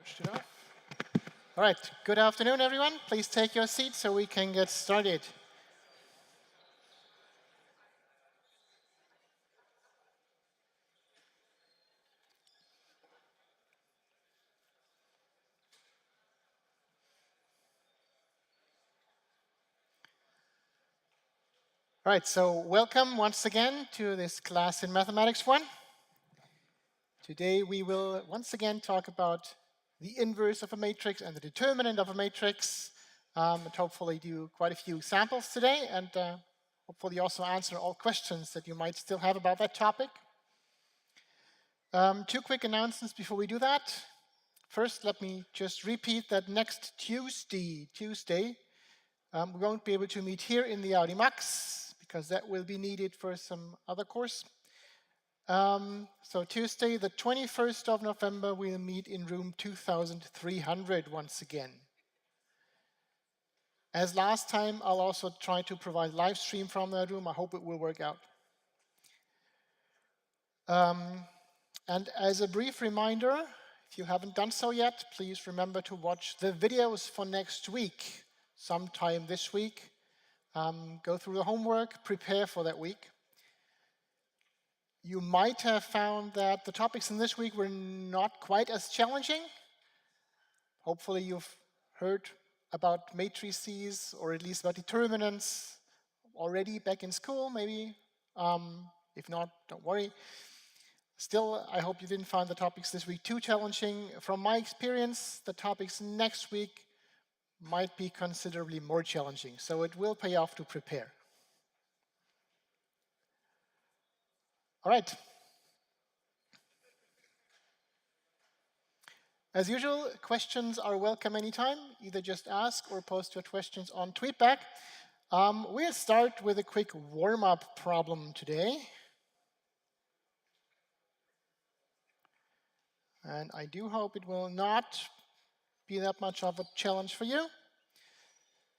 Pushed it off. All right, good afternoon, everyone. Please take your seats so we can get started. All right, so welcome once again to this class in Mathematics 1. Today we will once again talk about the inverse of a matrix and the determinant of a matrix, and hopefully do quite a few samples today, and hopefully also answer all questions that you might still have about that topic. Two quick announcements before we do that. First, let me just repeat that next Tuesday, we won't be able to meet here in the Audimax because that will be needed for some other course. So Tuesday, the 21st of November, we'll meet in room 2300 once again. As last time, I'll also try to provide live stream from that room. I hope it will work out. And as a brief reminder, if you haven't done so yet, please remember to watch the videos for next week, sometime this week. Go through the homework, prepare for that week. You might have found that the topics in this week were not quite as challenging. Hopefully you've heard about matrices, or at least about determinants, already back in school, maybe. If not, don't worry. Still, I hope you didn't find the topics this week too challenging. From my experience, the topics next week might be considerably more challenging, so it will pay off to prepare. All right. As usual, questions are welcome anytime. Either just ask or post your questions on Tweetback. We'll start with a quick warm-up problem today. And I do hope it will not be that much of a challenge for you.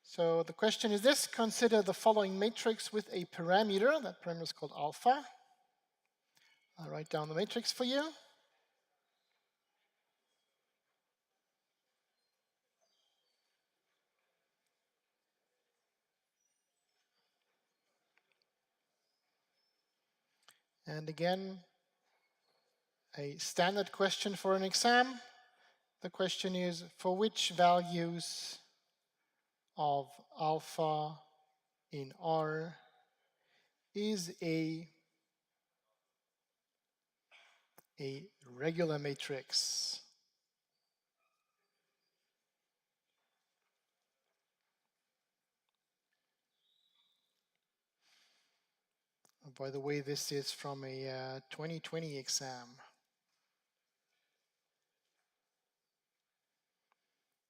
So the question is this: consider the following matrix with a parameter. That parameter is called alpha. I'll write down the matrix for you. And again, a standard question for an exam. The question is, for which values of alpha in R is a regular matrix? Oh, by the way, this is from a 2020 exam.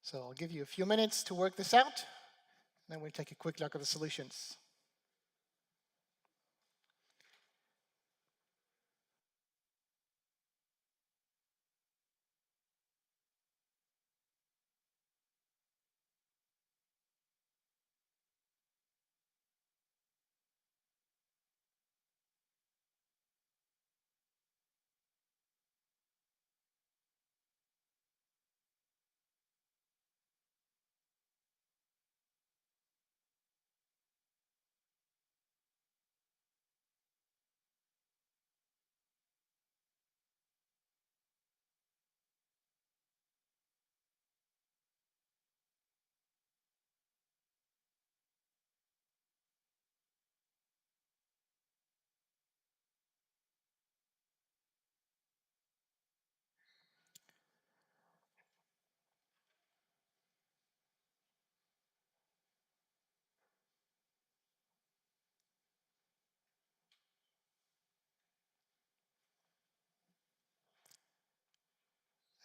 So I'll give you a few minutes to work this out, and then we'll take a quick look at the solutions.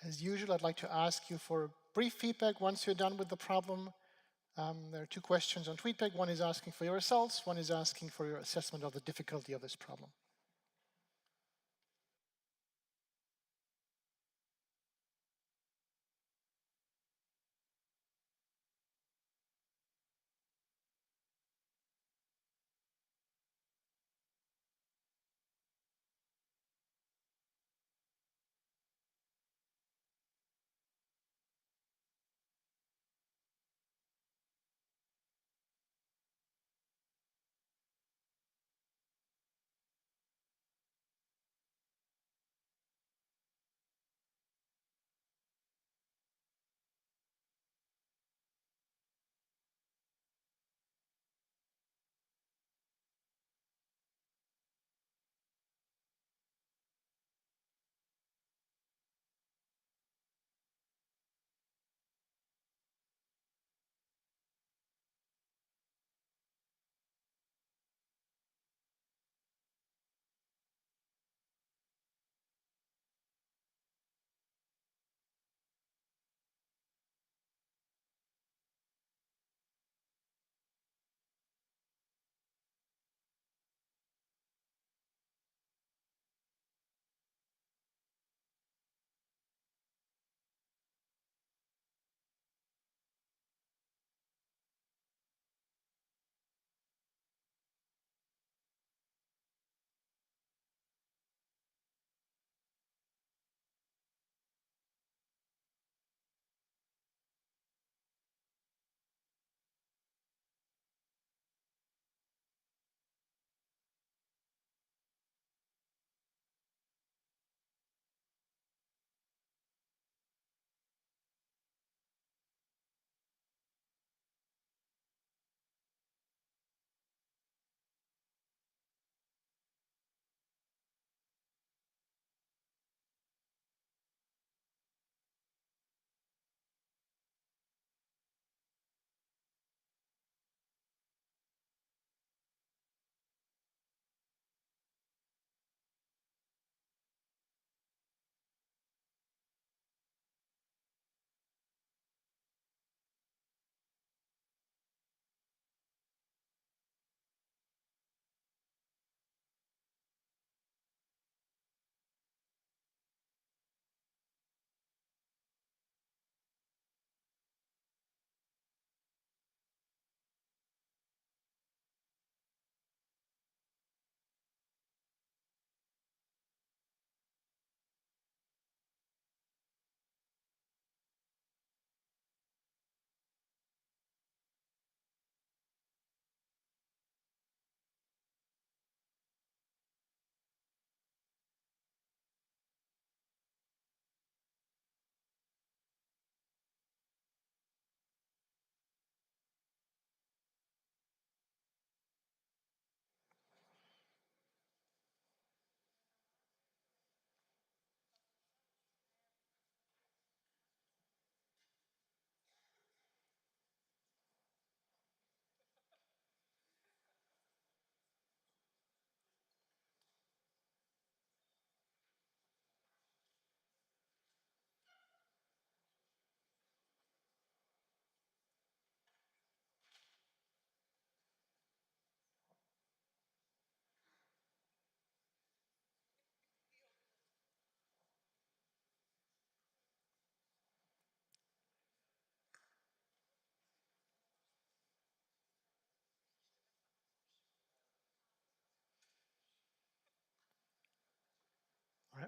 As usual, I'd like to ask you for brief feedback once you're done with the problem. There are two questions on Tweetback. One is asking for your results. One is asking for your assessment of the difficulty of this problem.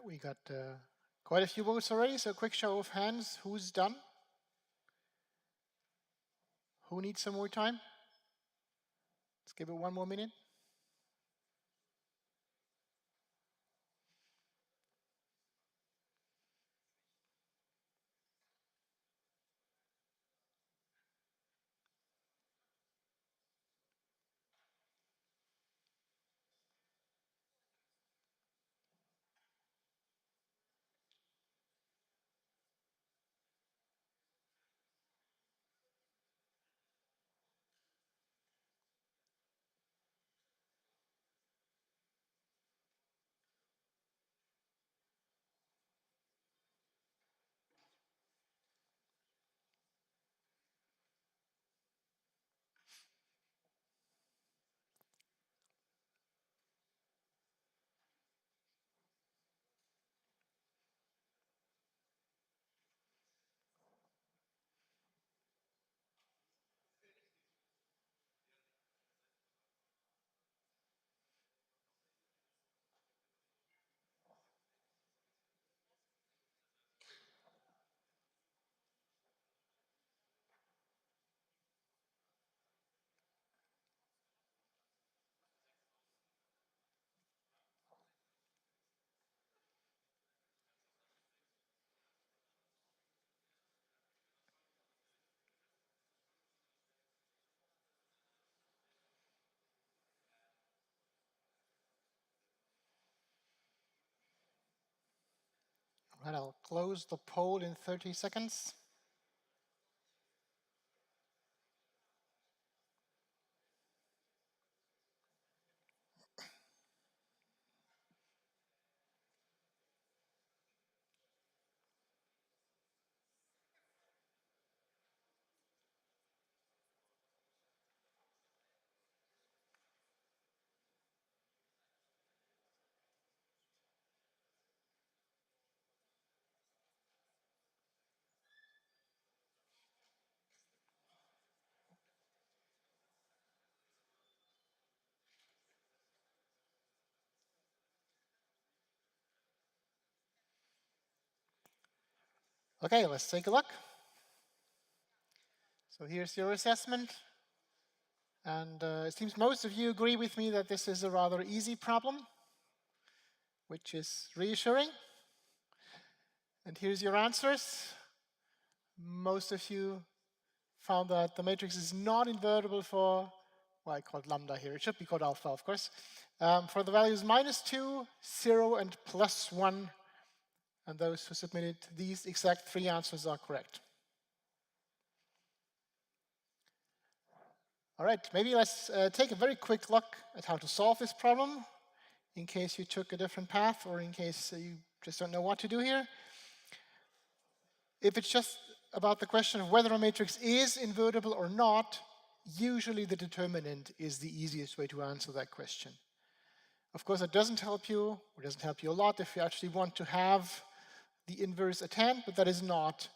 We got quite a few votes already, so quick show of hands. Who's done? Who needs some more time? Let's give it one more minute. All right, I'll close the poll in 30 seconds. Okay, let's take a look. So here's your assessment. And it seems most of you agree with me that this is a rather easy problem, which is reassuring. And here's your answers. Most of you found that the matrix is not invertible for, well, I called lambda here. It should be called alpha, of course. For the values -2, 0, and +1. And those who submitted these exact 3 answers are correct. All right, maybe let's take a very quick look at how to solve this problem, in case you took a different path or in case you just don't know what to do here. If it's just about the question of whether a matrix is invertible or not, usually the determinant is the easiest way to answer that question. Of course, it doesn't help you, or doesn't help you a lot if you actually want to have the inverse at hand, but that is not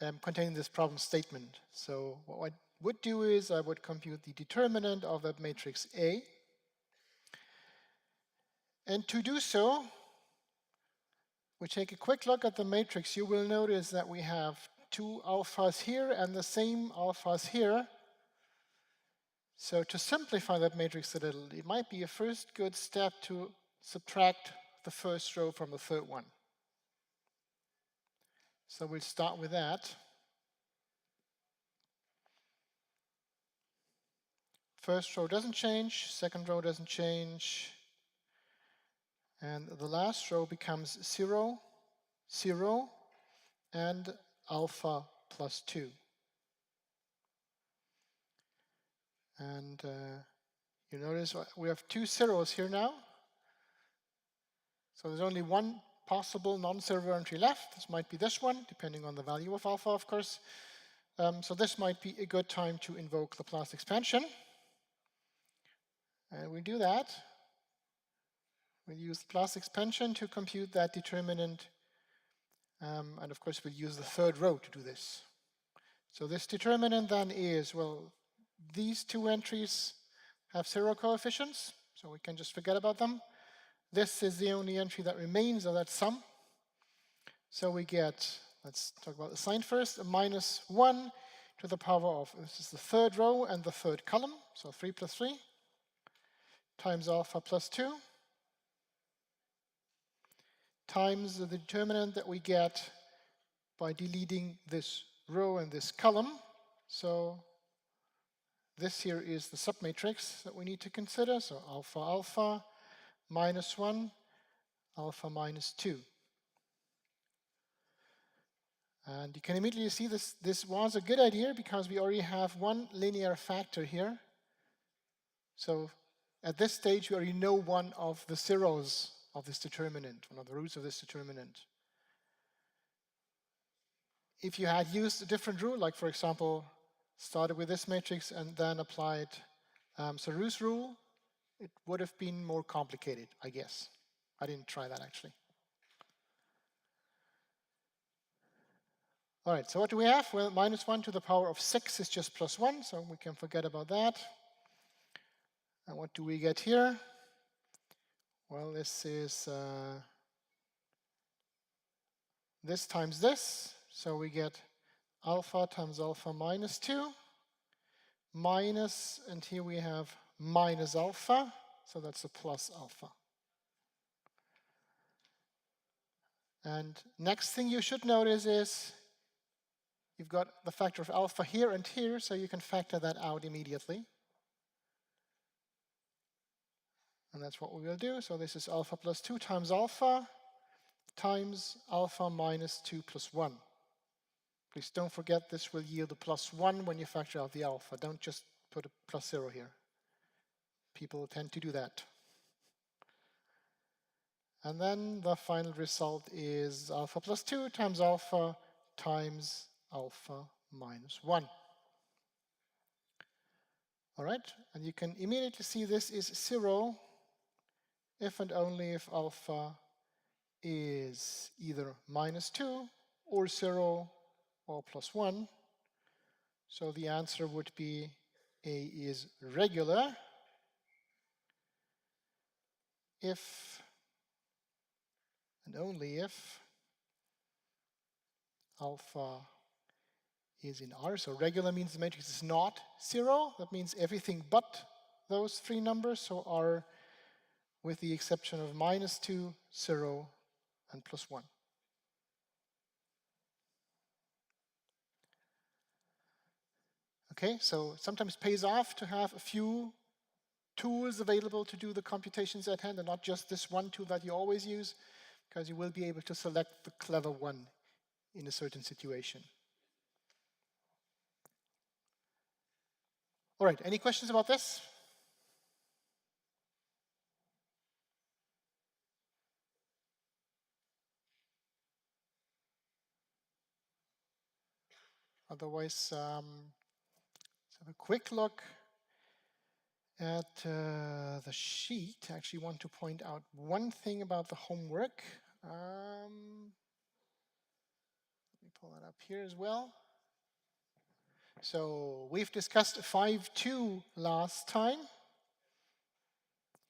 contained in this problem statement. So what I would do is I would compute the determinant of that matrix A. And to do so, we take a quick look at the matrix. You will notice that we have 2 alphas here and the same alphas here. So to simplify that matrix a little, it might be a first good step to subtract the first row from the third one. So we'll start with that. First row doesn't change, second row doesn't change, and the last row becomes 0, 0, and alpha +2. And you notice we have 2 zeros here now. So there's only one possible non-zero entry left. This might be this one, depending on the value of alpha, of course. So this might be a good time to invoke Laplace expansion. And we do that. We use Laplace expansion to compute that determinant. And of course, we'll use the third row to do this. So this determinant then is, well, these 2 entries have 0 coefficients, so we can just forget about them. This is the only entry that remains of that sum. So we get, let's talk about the sign first, a minus 1 to the power of, this is the third row and the third column, so 3 plus 3, times alpha plus 2, times the determinant that we get by deleting this row and this column. So this here is the submatrix that we need to consider. So alpha alpha minus 1, alpha minus 2. And you can immediately see this was a good idea because we already have one linear factor here. So at this stage, we already know one of the zeros of this determinant, one of the roots of this determinant. If you had used a different rule, like for example, started with this matrix and then applied Sarou's rule, it would have been more complicated, I guess. I didn't try that actually. All right, so what do we have? Well, minus 1 to the power of 6 is just plus 1, so we can forget about that. And what do we get here? Well, this is this times this, so we get alpha times alpha minus 2, minus, and here we have minus alpha, so that's a plus alpha. And next thing you should notice is you've got the factor of alpha here and here, so you can factor that out immediately. And that's what we will do. So this is alpha plus 2 times alpha minus 2 plus 1. Please don't forget this will yield a plus 1 when you factor out the alpha. Don't just put a plus 0 here. People tend to do that. And then the final result is alpha plus 2 times alpha minus 1. All right, and you can immediately see this is 0 if and only if alpha is either minus 2 or 0 or plus 1. So the answer would be A is regular if and only if alpha is in R. So regular means the matrix is not 0. That means everything but those three numbers. So R with the exception of minus 2, 0, and plus 1. Okay, so it sometimes pays off to have a few tools available to do the computations at hand and not just this one tool that you always use, because you will be able to select the clever one in a certain situation. All right, any questions about this? Otherwise, let's have a quick look at the sheet. I actually want to point out one thing about the homework. Let me pull that up here as well. So we've discussed 5.2 last time.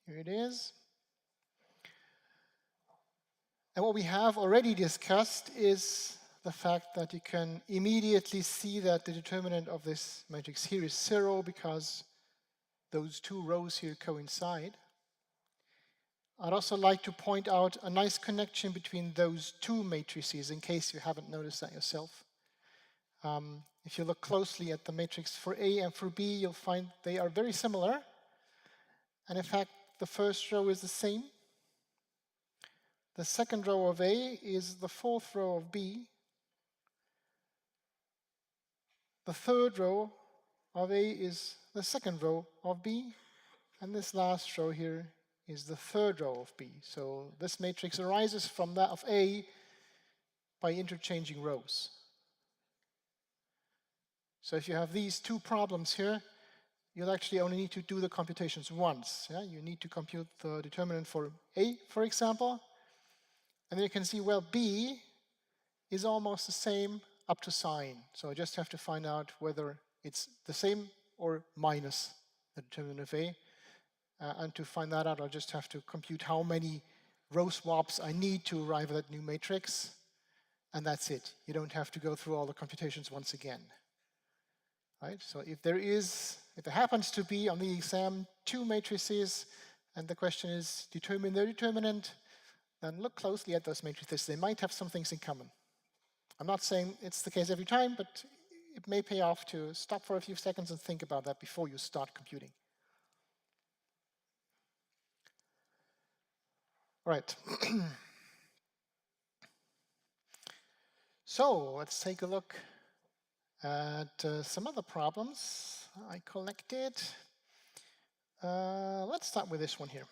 Here it is. And what we have already discussed is the fact that you can immediately see that the determinant of this matrix here is 0 because those two rows here coincide. I'd also like to point out a nice connection between those two matrices in case you haven't noticed that yourself. If you look closely at the matrix for A and for B, you'll find they are very similar. And in fact, the first row is the same. The second row of A is the fourth row of B. The third row of A is the second row of B. And this last row here is the third row of B. So this matrix arises from that of A by interchanging rows. So if you have these two problems here, you'll actually only need to do the computations once. Yeah? You need to compute the determinant for A, for example. And then you can see, well, B is almost the same up to sign. So I just have to find out whether it's the same or minus the determinant of A. And to find that out, I'll just have to compute how many row swaps I need to arrive at that new matrix, and that's it. You don't have to go through all the computations once again. Right? So if there happens to be on the exam 2 matrices, and the question is determine their determinant, then look closely at those matrices. They might have some things in common. I'm not saying it's the case every time, but it may pay off to stop for a few seconds and think about that before you start computing. All right. So let's take a look at some other problems I collected. Let's start with this one here.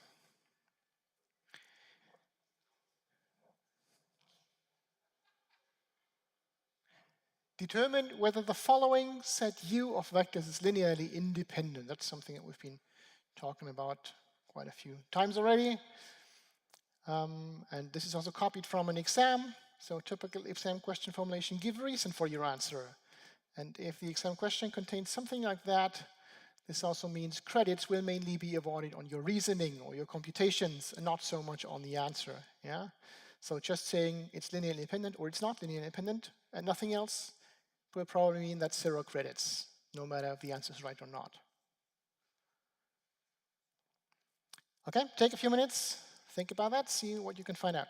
Determine whether the following set U of vectors is linearly independent. That's something that we've been talking about quite a few times already. And this is also copied from an exam. So typical exam question formulation, give a reason for your answer. And if the exam question contains something like that, this also means credits will mainly be awarded on your reasoning or your computations and not so much on the answer. Yeah. So just saying it's linearly independent or it's not linearly independent and nothing else will probably mean that's 0 credits, no matter if the answer is right or not. Okay, take a few minutes, think about that, see what you can find out.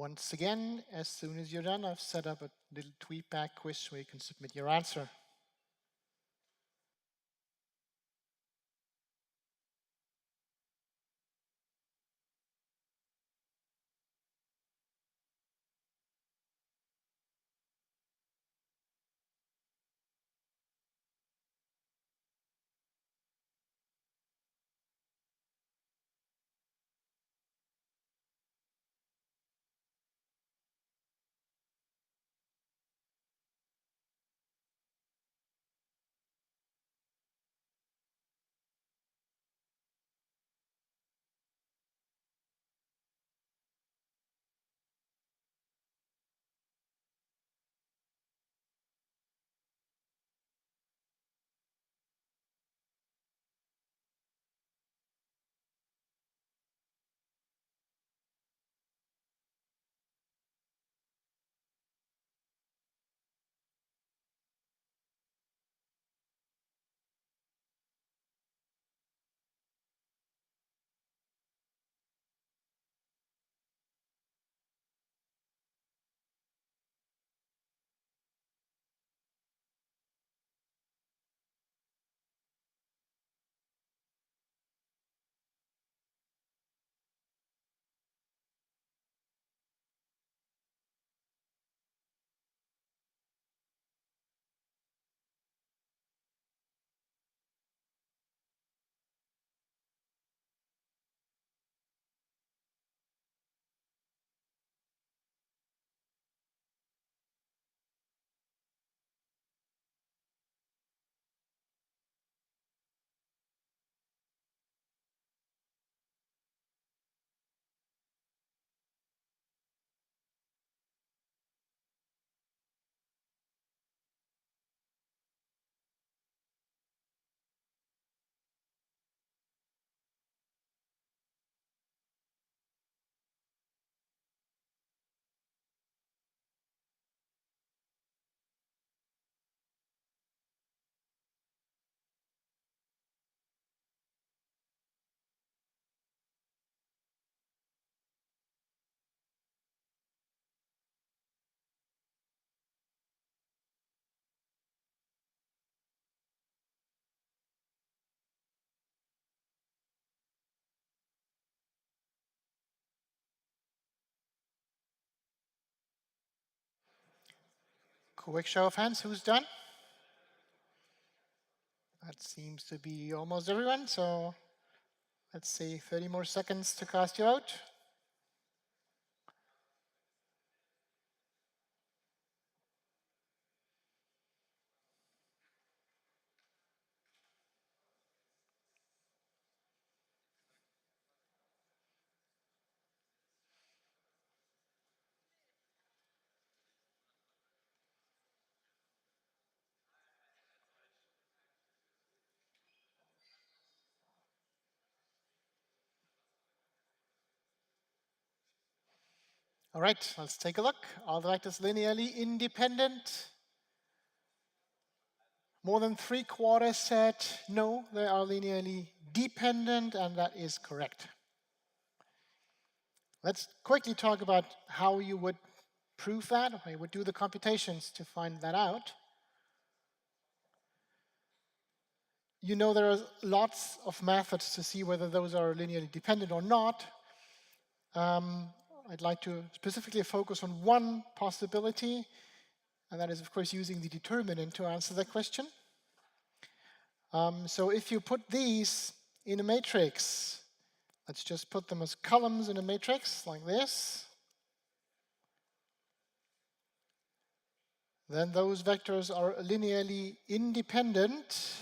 Once again, as soon as you're done, I've set up a little tweetback quiz where you can submit your answer. Quick show of hands, who's done? That seems to be almost everyone, so let's say 30 more seconds to cast you out. All right, let's take a look. Are the vectors linearly independent? More than 3/4 said no, they are linearly dependent, and that is correct. Let's quickly talk about how you would prove that, how you would do the computations to find that out. You know there are lots of methods to see whether those are linearly dependent or not. I'd like to specifically focus on one possibility, and that is, of course, using the determinant to answer that question. So if you put these in a matrix, let's just put them as columns in a matrix like this, then those vectors are linearly independent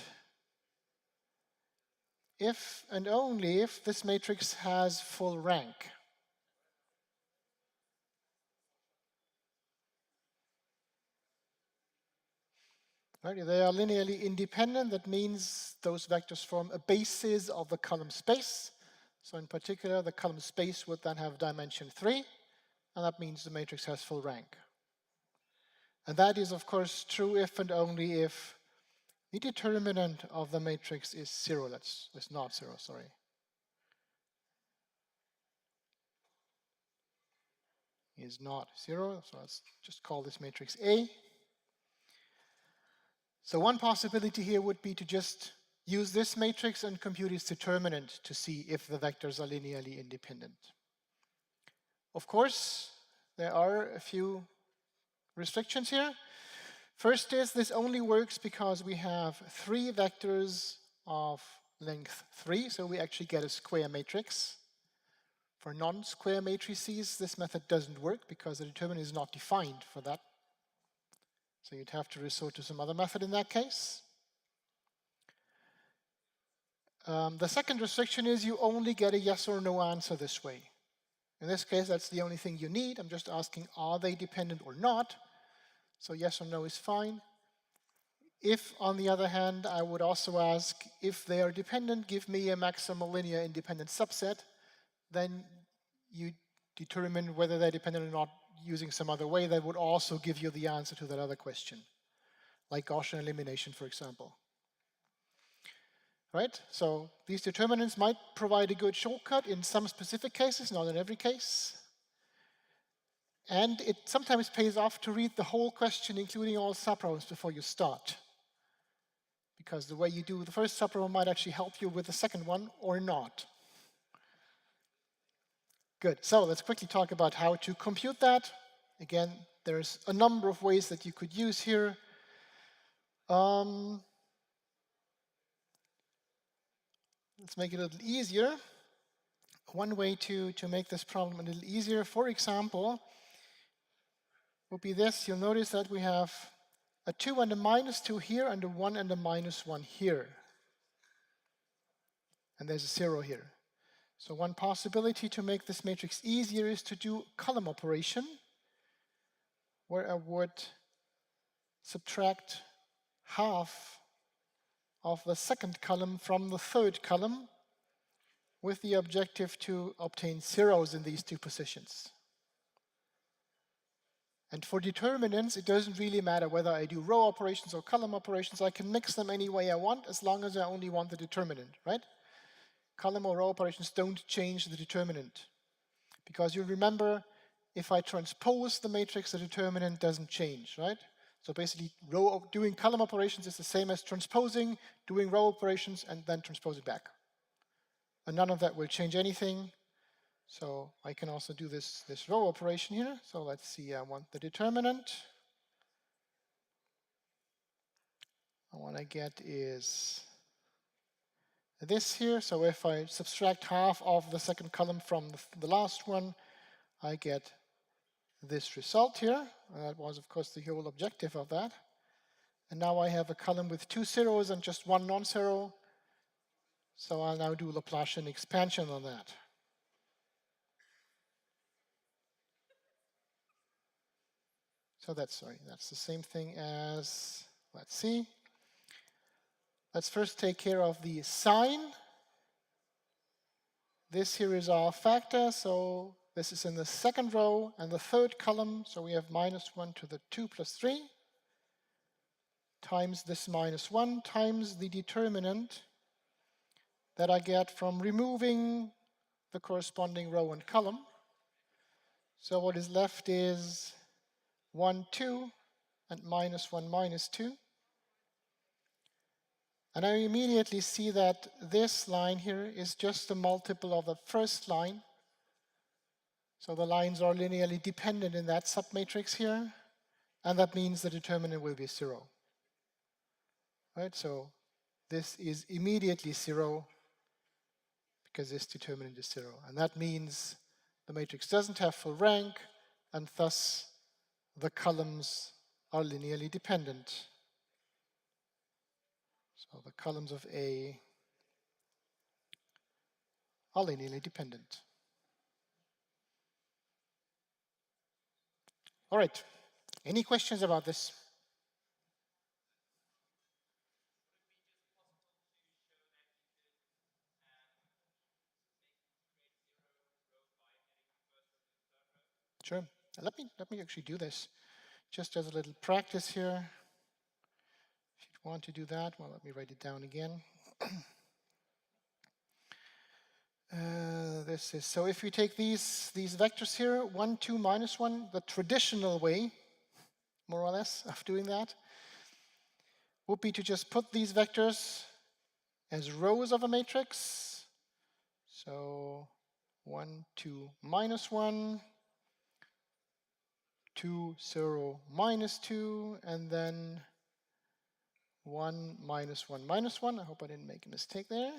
if and only if this matrix has full rank. Right, if they are linearly independent, that means those vectors form a basis of the column space. So in particular, the column space would then have dimension 3, and that means the matrix has full rank. And that is, of course, true if and only if the determinant of the matrix is 0. That's not 0, sorry. is not 0. So let's just call this matrix A. So one possibility here would be to just use this matrix and compute its determinant to see if the vectors are linearly independent. Of course, there are a few restrictions here. First is this only works because we have 3 vectors of length 3, so we actually get a square matrix. For non-square matrices, this method doesn't work because the determinant is not defined for that. So you'd have to resort to some other method in that case. The second restriction is you only get a yes or no answer this way. In this case, that's the only thing you need. I'm just asking, are they dependent or not? So yes or no is fine. If, on the other hand, I would also ask, if they are dependent, give me a maximal linear independent subset, then you determine whether they're dependent or not using some other way that would also give you the answer to that other question, like Gaussian elimination, for example. Right? So these determinants might provide a good shortcut in some specific cases, not in every case. And it sometimes pays off to read the whole question, including all subproblems, before you start. Because the way you do the first subproblem might actually help you with the second one or not. Good. So let's quickly talk about how to compute that. Again, there's a number of ways that you could use here. Let's make it a little easier. One way to make this problem a little easier, for example, would be this. You'll notice that we have a 2 and a -2 here, and a 1 and a -1 here. And there's a 0 here. So one possibility to make this matrix easier is to do column operation, where I would subtract half of the second column from the third column with the objective to obtain zeros in these 2 positions. And for determinants, it doesn't really matter whether I do row operations or column operations. I can mix them any way I want, as long as I only want the determinant, right? Column or row operations don't change the determinant. Because you remember, if I transpose the matrix, the determinant doesn't change, right? So basically, doing column operations is the same as transposing, doing row operations, and then transposing back. And none of that will change anything. So I can also do this row operation here. So let's see, I want the determinant. What I get is this here. So if I subtract half of the second column from the last one, I get this result here. That was, of course, the whole objective of that. And now I have a column with 2 zeros and just 1 non-zero. So I'll now do Laplacian expansion on that. So that's the same thing as, let's see. Let's first take care of the sign. This here is our factor, so this is in the second row and the third column, so we have -1 to the 2 plus 3 times this -1 times the determinant that I get from removing the corresponding row and column. So what is left is 1, 2, and -1, -2. And I immediately see that this line here is just a multiple of the first line. So the lines are linearly dependent in that submatrix here. And that means the determinant will be 0. Right? So this is immediately 0 because this determinant is 0. And that means the matrix doesn't have full rank, and thus the columns are linearly dependent. So the columns of A are linearly dependent. All right, any questions about this? Sure, let me actually do this. Just as a little practice here. If you want to do that, well, let me write it down again. This this is. So if we take these vectors here, 1, 2, minus 1, the traditional way, more or less, of doing that would be to just put these vectors as rows of a matrix. So 1, 2, minus 1, 2, 0, minus 2, and then 1, minus 1, minus 1. I hope I didn't make a mistake there.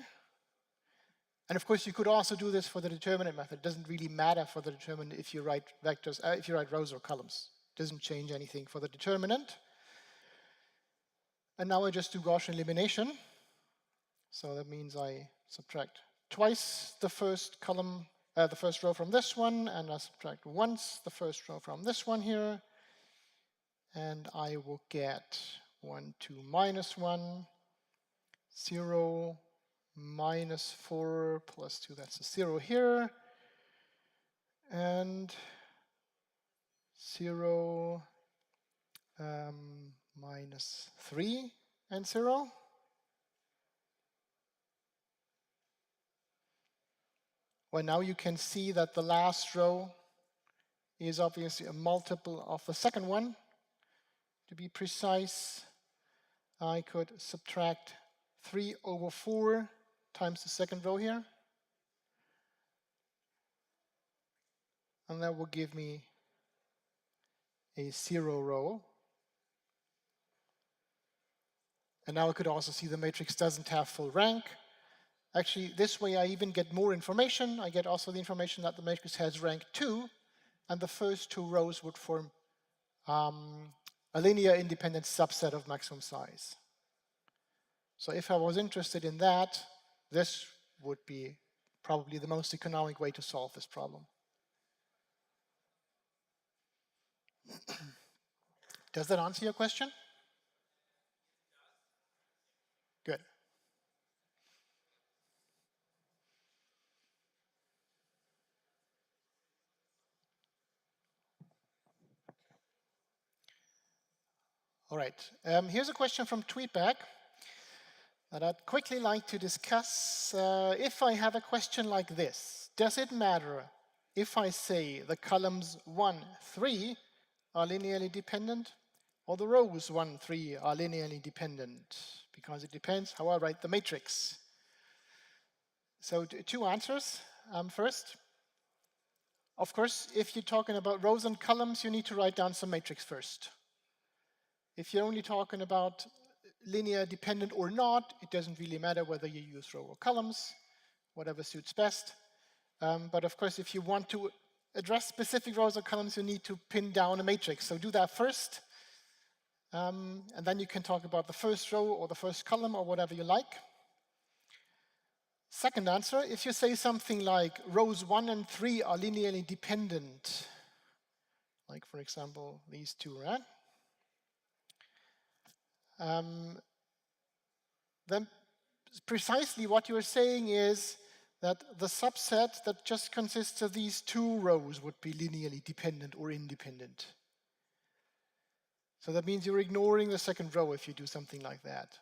And of course, you could also do this for the determinant method. It doesn't really matter for the determinant if you write vectors, if you write rows or columns. It doesn't change anything for the determinant. And now I just do Gaussian elimination. So that means I subtract twice the first column, the first row from this one, and I subtract once the first row from this one here. And I will get 1, 2, minus 1, 0, minus 4 plus 2, that's a 0 here, and 0, minus 3 and 0. Well, now you can see that the last row is obviously a multiple of the second one. To be precise, I could subtract 3 over 4 times the second row here. And that will give me a 0 row. And now I could also see the matrix doesn't have full rank. Actually, this way I even get more information. I get also the information that the matrix has rank 2, and the first 2 rows would form a linear independent subset of maximum size. So if I was interested in that, this would be probably the most economic way to solve this problem. Does that answer your question? Good. All right, here's a question from Tweetback that I'd quickly like to discuss. If I have a question like this, does it matter if I say the columns 1, 3 are linearly dependent, or the rows 1, 3 are linearly dependent? Because it depends how I write the matrix. So 2 answers. First, of course, if you're talking about rows and columns, you need to write down some matrix first. If you're only talking about linear dependent or not, it doesn't really matter whether you use row or columns, whatever suits best. But of course, if you want to address specific rows or columns, you need to pin down a matrix. So do that first. And then you can talk about the first row or the first column or whatever you like. Second answer, if you say something like rows 1 and 3 are linearly dependent, like for example, these 2, right? Then precisely what you're saying is that the subset that just consists of these 2 rows would be linearly dependent or independent. So that means you're ignoring the second row if you do something like that.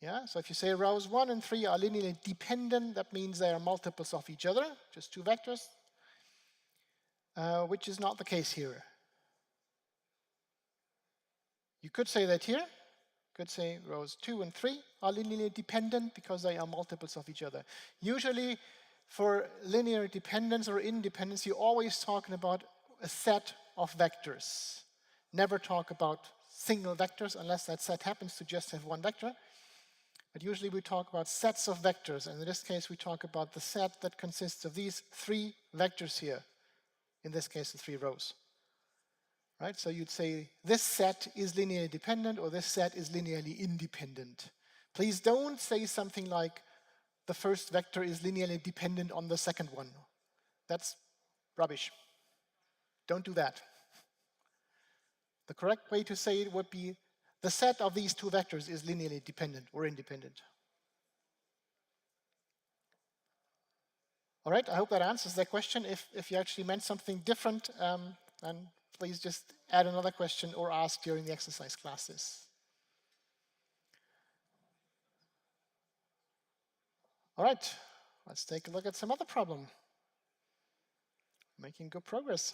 Yeah, so if you say rows 1 and 3 are linearly dependent, that means they are multiples of each other, just 2 vectors, which is not the case here. You could say that here. You could say rows 2 and 3 are linearly dependent because they are multiples of each other. Usually, for linear dependence or independence, you're always talking about a set of vectors. Never talk about single vectors unless that set happens to just have 1 vector. But usually we talk about sets of vectors, and in this case we talk about the set that consists of these 3 vectors here. In this case, the 3 rows. Right? So you'd say this set is linearly dependent or this set is linearly independent. Please don't say something like the first vector is linearly dependent on the second one. That's rubbish. Don't do that. The correct way to say it would be the set of these 2 vectors is linearly dependent or independent. All right, I hope that answers that question. If you actually meant something different, then please just add another question or ask during the exercise classes. All right, let's take a look at some other problem. making good progress.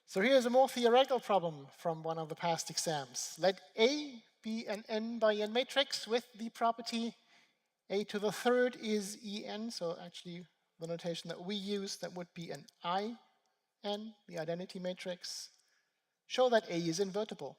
So here's a more theoretical problem from one of the past exams. Let A be an n by n matrix with the property a to the third is en, so actually the notation that we use, that would be an in, the identity matrix. Show that A is invertible.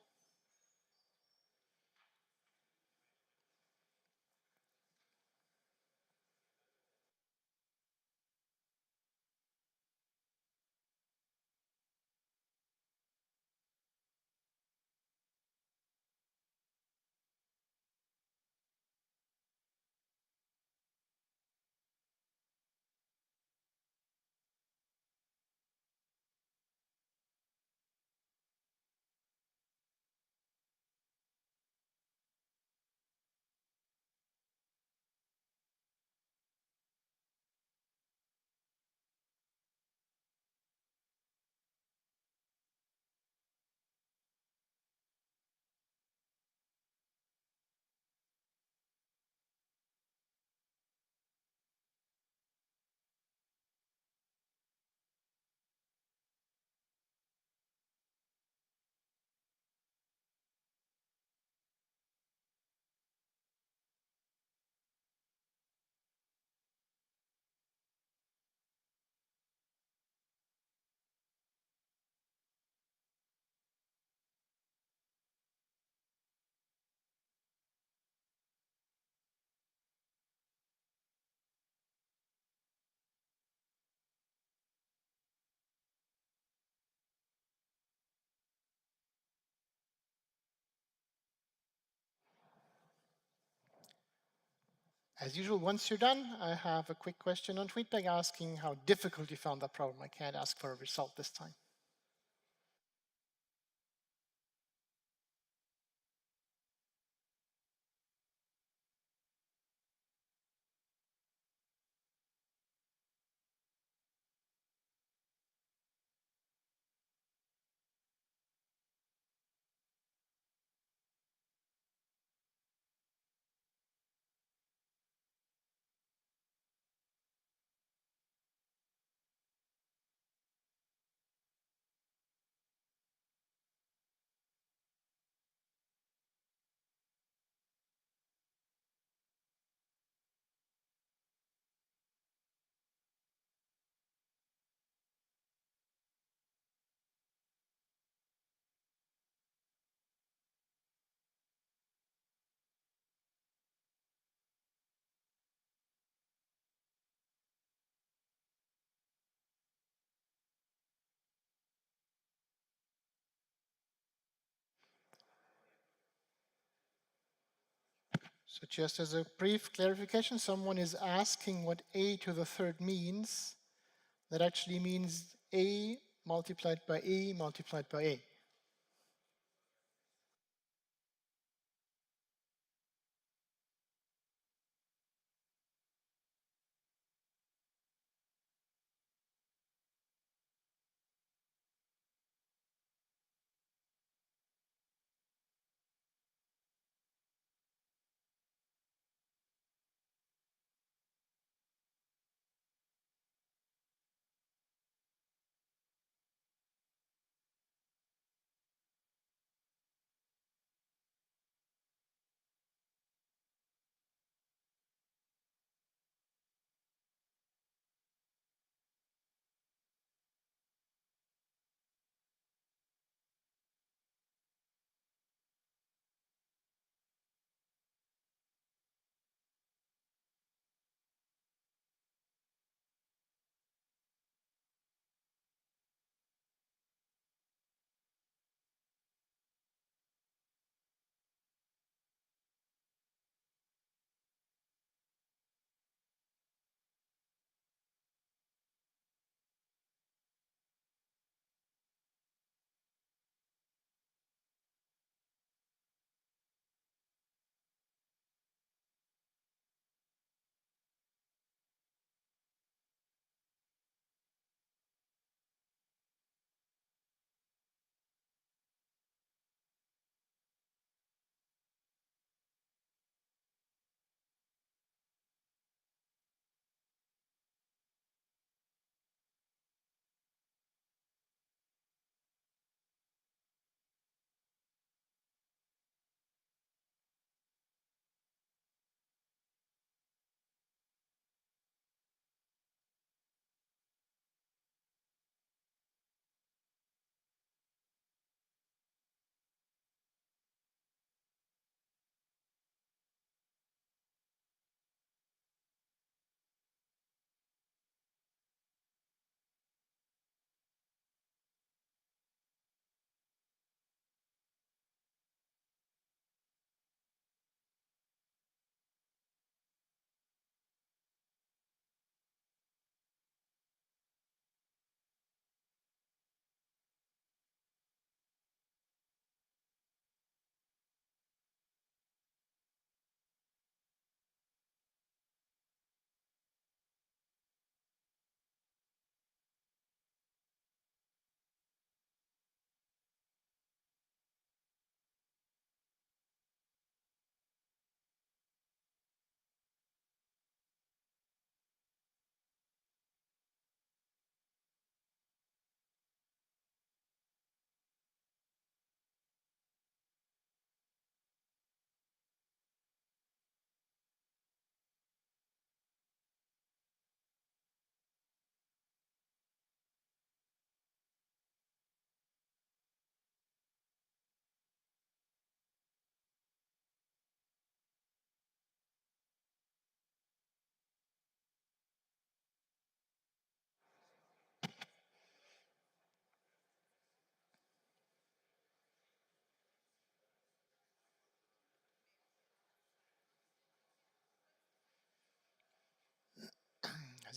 As usual, once you're done, I have a quick question on Tweetback asking how difficult you found that problem. I can't ask for a result this time. So just as a brief clarification, someone is asking what a to the third means. That actually means a multiplied by a multiplied by a.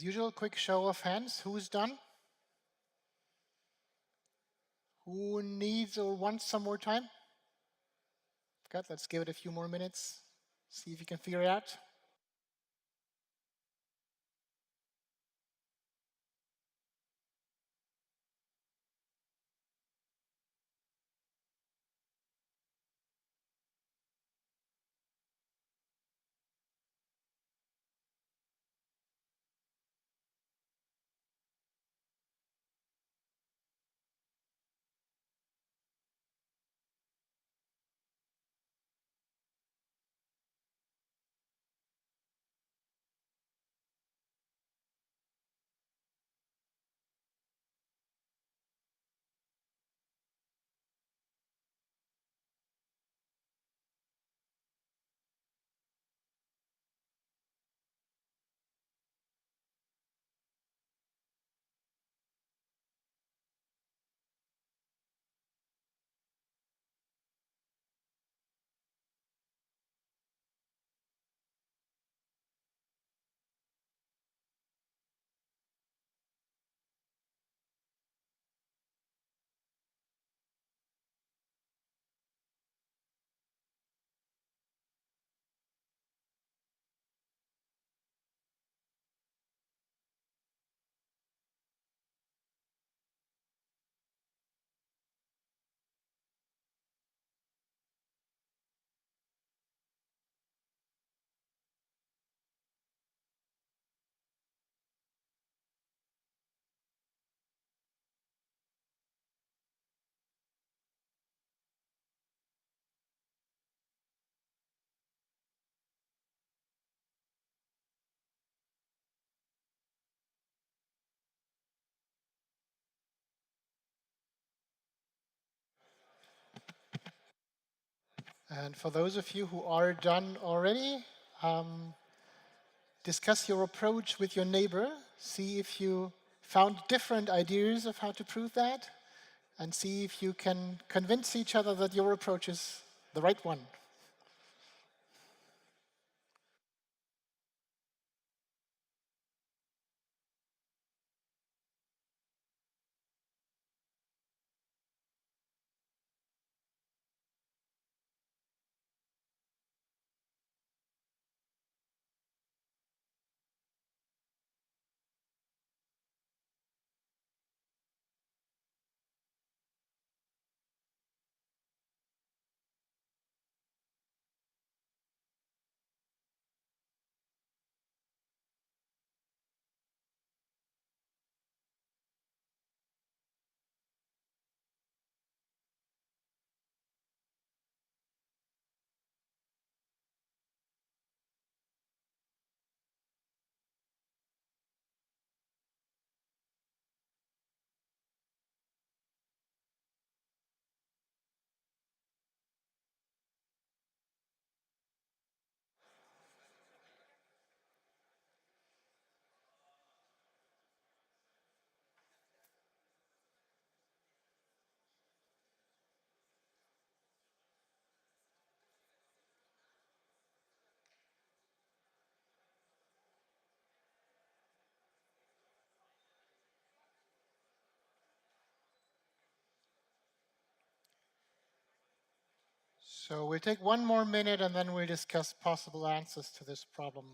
usual, quick show of hands. Who's done? Who needs or wants some more time? Good, let's give it a few more minutes. See if you can figure it out. And for those of you who are done already, discuss your approach with your neighbor. See if you found different ideas of how to prove that, and see if you can convince each other that your approach is the right one. So we'll take one more minute and then we'll discuss possible answers to this problem.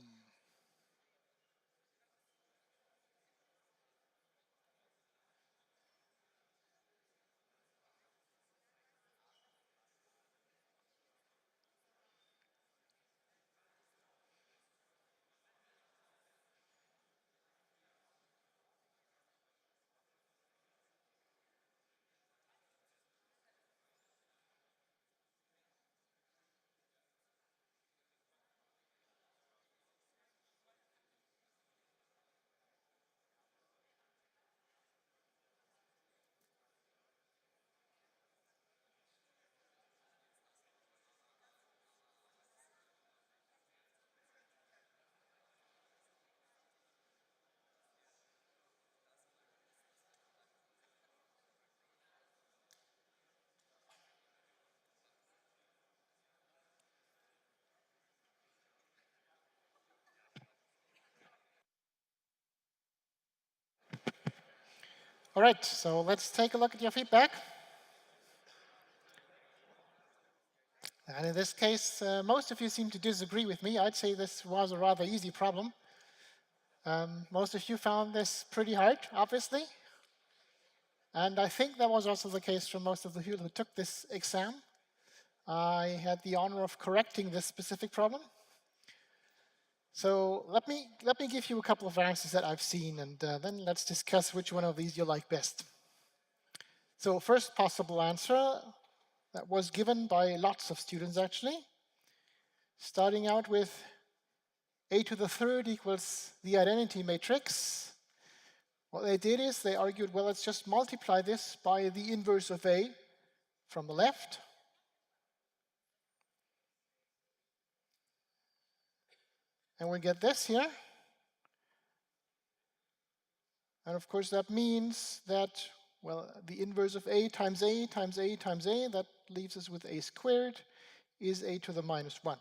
All right, so let's take a look at your feedback. And in this case, most of you seem to disagree with me. I'd say this was a rather easy problem. Most of you found this pretty hard, obviously. And I think that was also the case for most of the people who took this exam. I had the honor of correcting this specific problem. So let me give you a couple of answers that I've seen, and then let's discuss which one of these you like best. So first possible answer that was given by lots of students actually, starting out with a to the third equals the identity matrix. What they did is they argued, well, let's just multiply this by the inverse of a from the left. And we get this here. And of course that means that, well, the inverse of a times a times a times a, that leaves us with a squared, is a to the minus 1.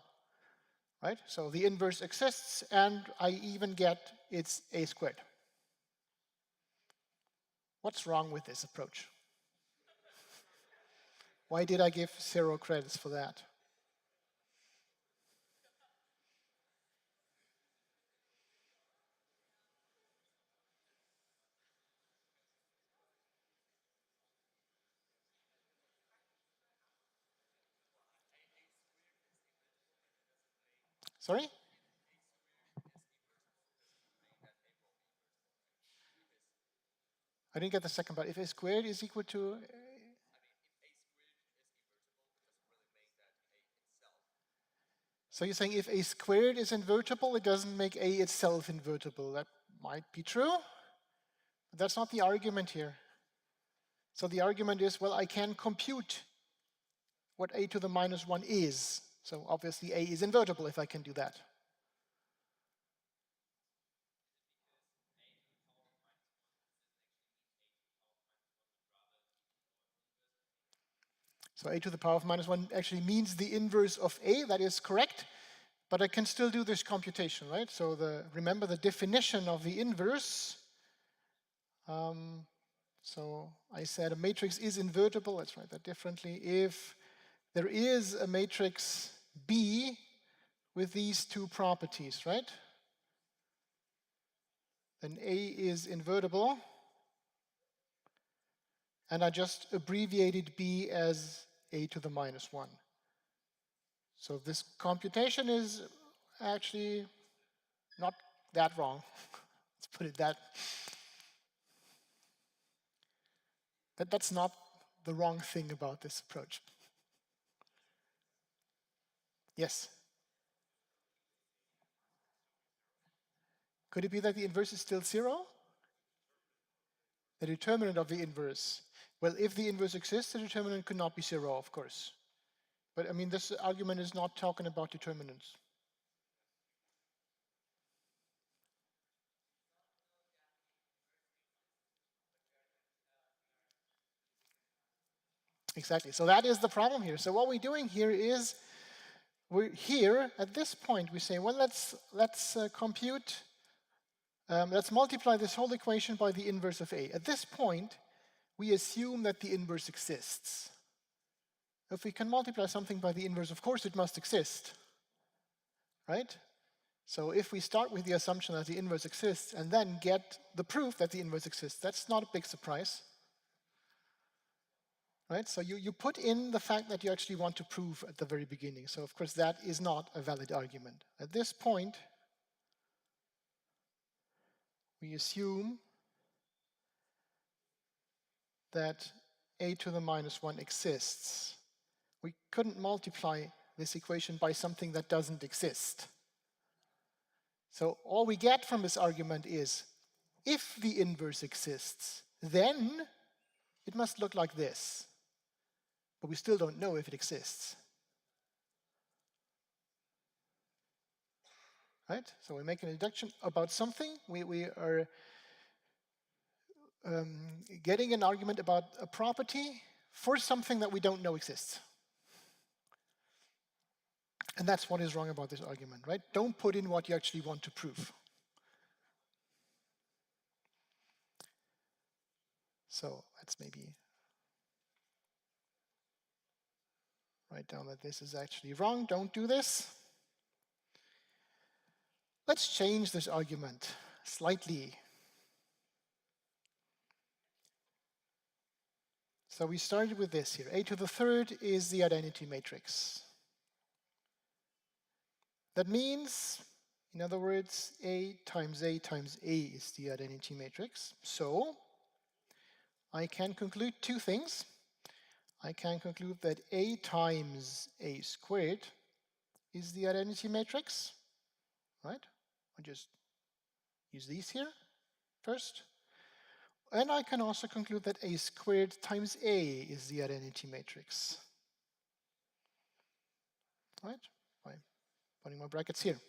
Right? So the inverse exists, and I even get it's a squared. What's wrong with this approach? Why did I give 0 credits for that? Sorry? I didn't get the second part. If a squared is equal to... So you're saying if a squared is invertible, it doesn't make a itself invertible. That might be true, but that's not the argument here. So the argument is, well, I can compute what a to the minus 1 is. So obviously a is invertible if I can do that. So a to the power of minus 1 actually means the inverse of a. That is correct. But I can still do this computation, right? So remember the definition of the inverse. So I said a matrix is invertible. Let's write that differently. If there is a matrix B with these two properties, right? Then A is invertible. And I just abbreviated B as a to the minus 1. So this computation is actually not that wrong. Let's put it that. But that's not the wrong thing about this approach. Yes? Could it be that the inverse is still 0? The determinant of the inverse. Well, if the inverse exists, the determinant could not be 0, of course. But I mean, this argument is not talking about determinants. Exactly. So that is the problem here. So what we're doing here is, we're here at this point, we say, well, let's compute. Let's multiply this whole equation by the inverse of a. At this point, we assume that the inverse exists. If we can multiply something by the inverse, of course it must exist, right? So if we start with the assumption that the inverse exists and then get the proof that the inverse exists, that's not a big surprise, right? So you put in the fact that you actually want to prove at the very beginning. So of course that is not a valid argument. At this point, we assume that a to the minus 1 exists. We couldn't multiply this equation by something that doesn't exist. So all we get from this argument is, if the inverse exists, then it must look like this. But we still don't know if it exists. Right? So we make an deduction about something. We are getting an argument about a property for something that we don't know exists. And that's what is wrong about this argument, right? Don't put in what you actually want to prove. So let's maybe write down that this is actually wrong. Don't do this. Let's change this argument slightly. So we started with this here. A to the third is the identity matrix. That means, in other words, A times A times A is the identity matrix. So I can conclude two things. I can conclude that A times A squared is the identity matrix, right? I just use these here first. And I can also conclude that A squared times A is the identity matrix, right? By putting my brackets here.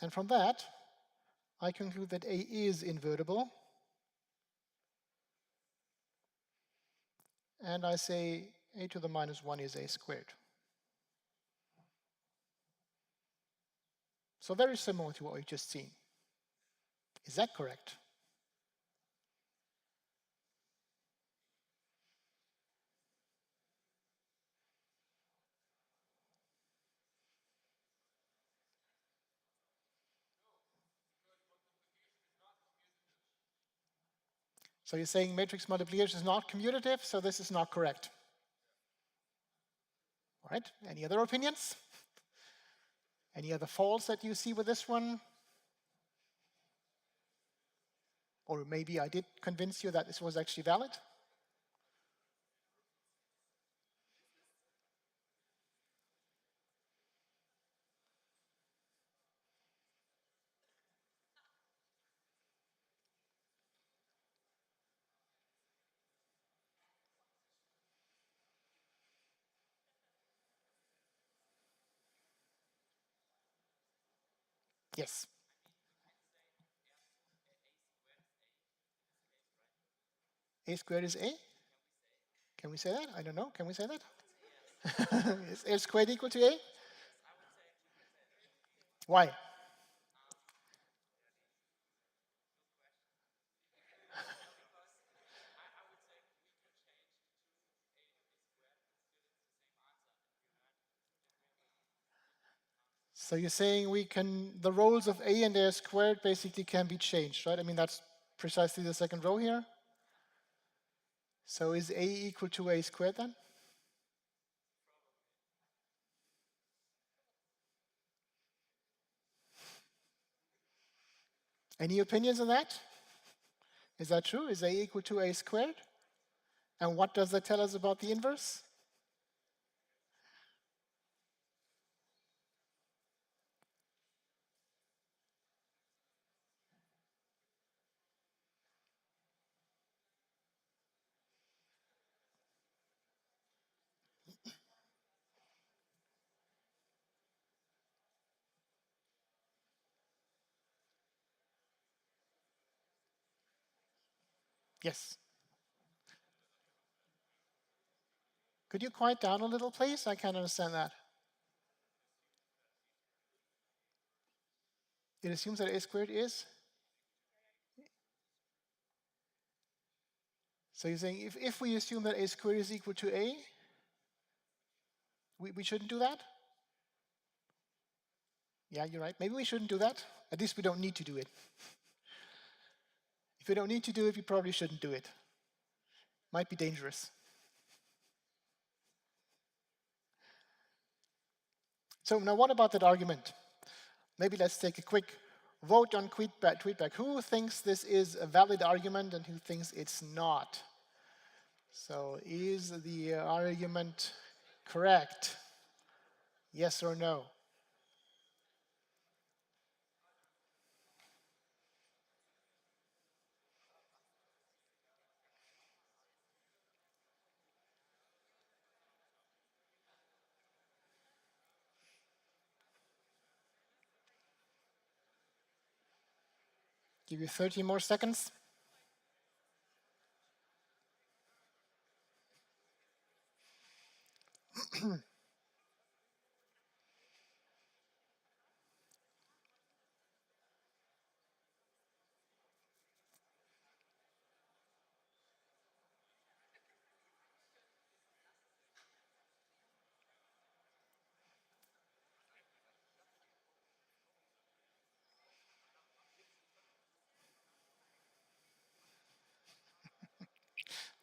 And from that, I conclude that A is invertible. And I say A to the minus 1 is A squared. So very similar to what we've just seen. Is that correct? So you're saying matrix multiplication is not commutative, so this is not correct. All right, any other opinions? Any other faults that you see with this one? Or maybe I did convince you that this was actually valid? Yes. A squared is A? Can we say that? I don't know. Can we say that? Is A squared equal to A? Why? So you're saying the roles of A and A squared basically can be changed, right? I mean, that's precisely the second row here. So is A equal to A squared then? Any opinions on that? Is that true? Is A equal to A squared? And what does that tell us about the inverse? Yes. Could you quiet down a little, please? I can't understand that. It assumes that A squared is? So you're saying if we assume that A squared is equal to A, we shouldn't do that? Yeah, you're right. Maybe we shouldn't do that. At least we don't need to do it. If we don't need to do it, we probably shouldn't do it. Might be dangerous. So now what about that argument? Maybe let's take a quick vote on tweetback. Who thinks this is a valid argument and who thinks it's not? So is the argument correct? Yes or no? Give you 30 more seconds.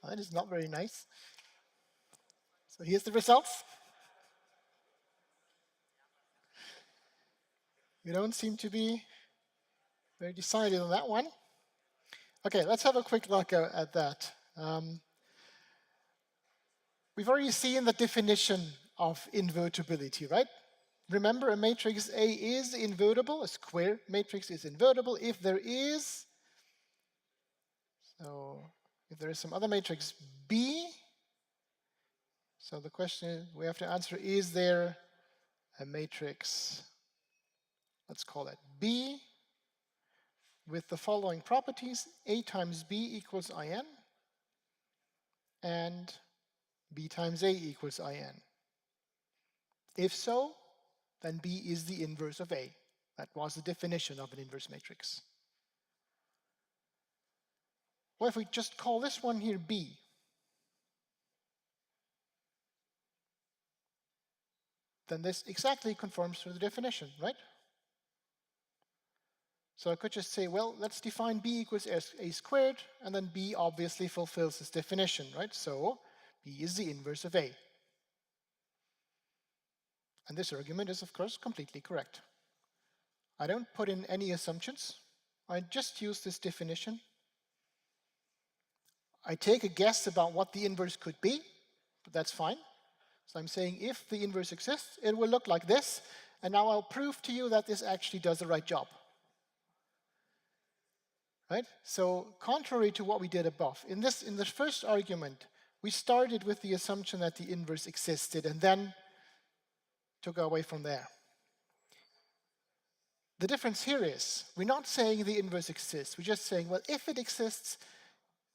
That is not very nice. So here's the results. You don't seem to be very decided on that one. Okay, let's have a quick look at that. We've already seen the definition of invertibility, right? Remember, a matrix A is invertible, a square matrix is invertible if there is, so if there is some other matrix B, so the question we have to answer, is there a matrix, let's call it B, with the following properties: A times B equals In, and B times A equals In. If so, then B is the inverse of A. That was the definition of an inverse matrix. Well, if we just call this one here B, then this exactly conforms to the definition, right? So I could just say, well, let's define B equals A squared, and then B obviously fulfills this definition, right? So B is the inverse of A. And this argument is, of course, completely correct. I don't put in any assumptions. I just use this definition. I take a guess about what the inverse could be, but that's fine. So I'm saying if the inverse exists, it will look like this. And now I'll prove to you that this actually does the right job. Right? So contrary to what we did above, in the first argument, we started with the assumption that the inverse existed and then took away from there. The difference here is we're not saying the inverse exists. We're just saying, well, if it exists,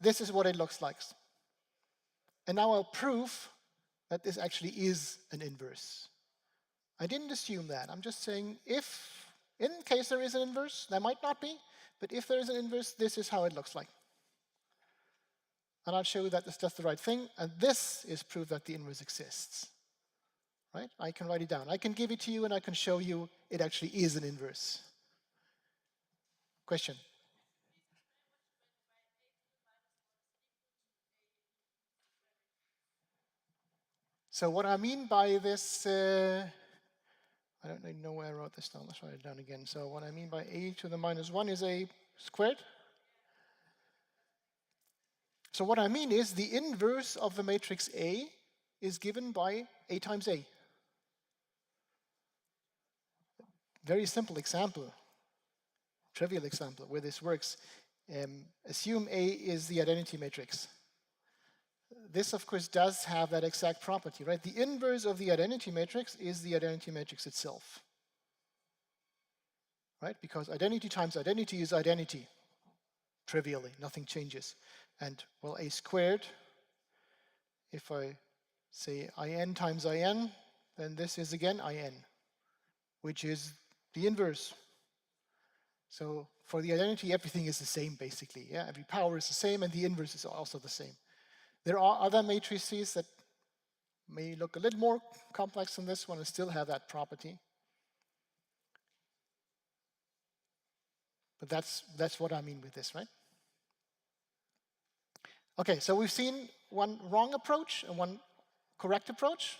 this is what it looks like. And now I'll prove that this actually is an inverse. I didn't assume that. I'm just saying if, in case there is an inverse, there might not be, but if there is an inverse, this is how it looks like. And I'll show you that this does the right thing, and this is proof that the inverse exists. Right? I can write it down. I can give it to you, and I can show you it actually is an inverse. Question? So what I mean by this, I don't even know where I wrote this down. Let's write it down again. So what I mean by A to the minus 1 is A squared. So what I mean is the inverse of the matrix A is given by A times A. Very simple example, trivial example where this works. Assume A is the identity matrix. This, of course, does have that exact property, right? The inverse of the identity matrix is the identity matrix itself, right? Because identity times identity is identity, trivially, nothing changes. And, well, A squared, if I say In times In, then this is again In, which is the inverse. So for the identity, everything is the same, basically. Yeah, every power is the same, and the inverse is also the same. There are other matrices that may look a little more complex than this one and still have that property. But that's what I mean with this, right? Okay, so we've seen one wrong approach and one correct approach.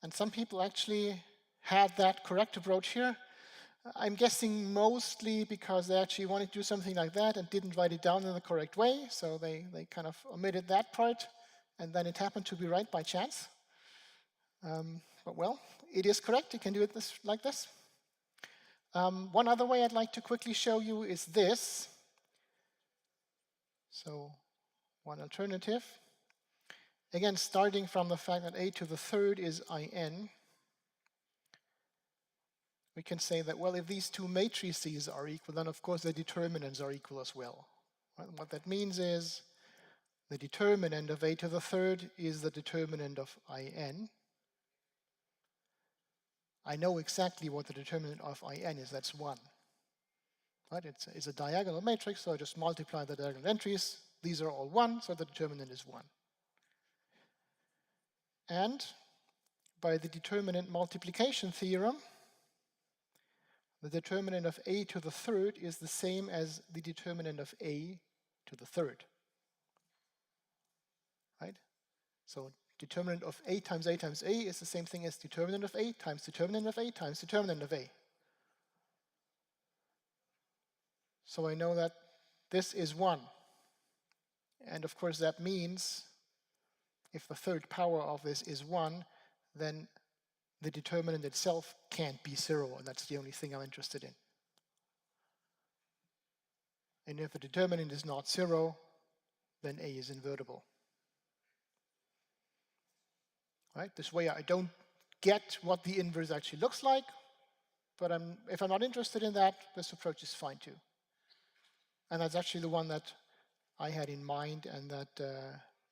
And some people actually had that correct approach here. I'm guessing mostly because they actually wanted to do something like that and didn't write it down in the correct way. So they kind of omitted that part. And then it happened to be right by chance. But well, it is correct. You can do it like this. One other way I'd like to quickly show you is this. So one alternative. Again, starting from the fact that A to the third is In, we can say that, well, if these two matrices are equal, then of course the determinants are equal as well. Right? What that means is the determinant of A to the third is the determinant of In. I know exactly what the determinant of In is, that's 1. Right? It's a diagonal matrix, so I just multiply the diagonal entries. These are all 1, so the determinant is 1. And by the determinant multiplication theorem, the determinant of A to the third is the same as the determinant of A to the third. right? So determinant of A times A times A is the same thing as determinant of A times determinant of A times determinant of A. So I know that this is 1. And of course that means if the third power of this is 1, then the determinant itself can't be 0, and that's the only thing I'm interested in. And if the determinant is not 0, then A is invertible. Right? This way I don't get what the inverse actually looks like, but if I'm not interested in that, this approach is fine too. And that's actually the one that I had in mind, and that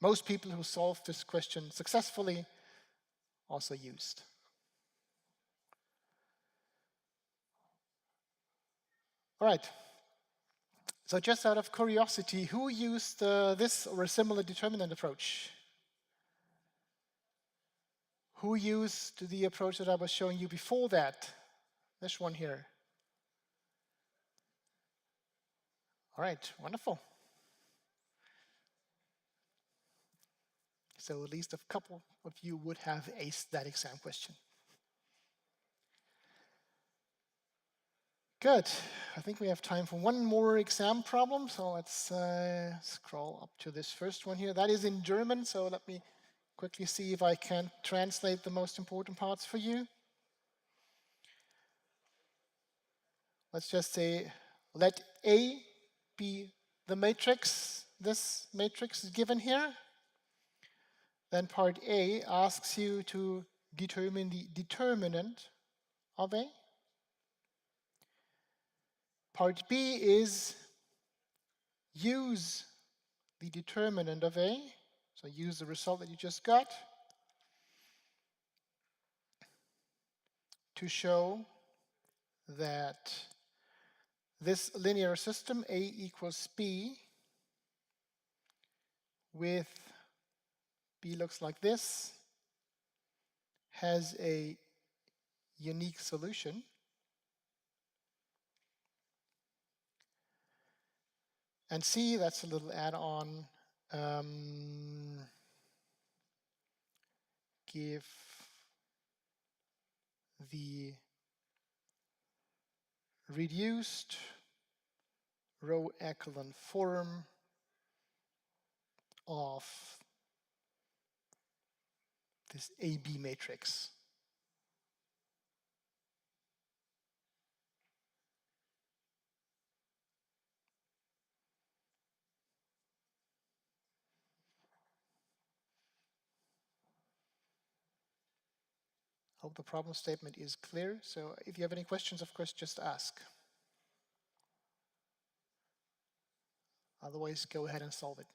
most people who solved this question successfully also used. All right. So just out of curiosity, who used this or a similar determinant approach? Who used the approach that I was showing you before that? This one here. All right, wonderful. So at least a couple of you would have aced that exam question. Good. I think we have time for one more exam problem. So let's scroll up to this first one here. That is in German, so let me quickly see if I can translate the most important parts for you. Let's just say, let A be the matrix. This matrix is given here. Then part A asks you to determine the determinant of A. Part B is use the determinant of A. So use the result that you just got to show that this linear system, A equals B, with B looks like this, has a unique solution. And C, that's a little add-on, give the reduced row echelon form of this AB matrix. Hope the problem statement is clear. So if you have any questions, of course, just ask. Otherwise, go ahead and solve it.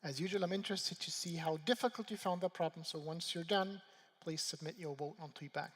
As usual, I'm interested to see how difficult you found the problem, so once you're done, please submit your vote on feedback.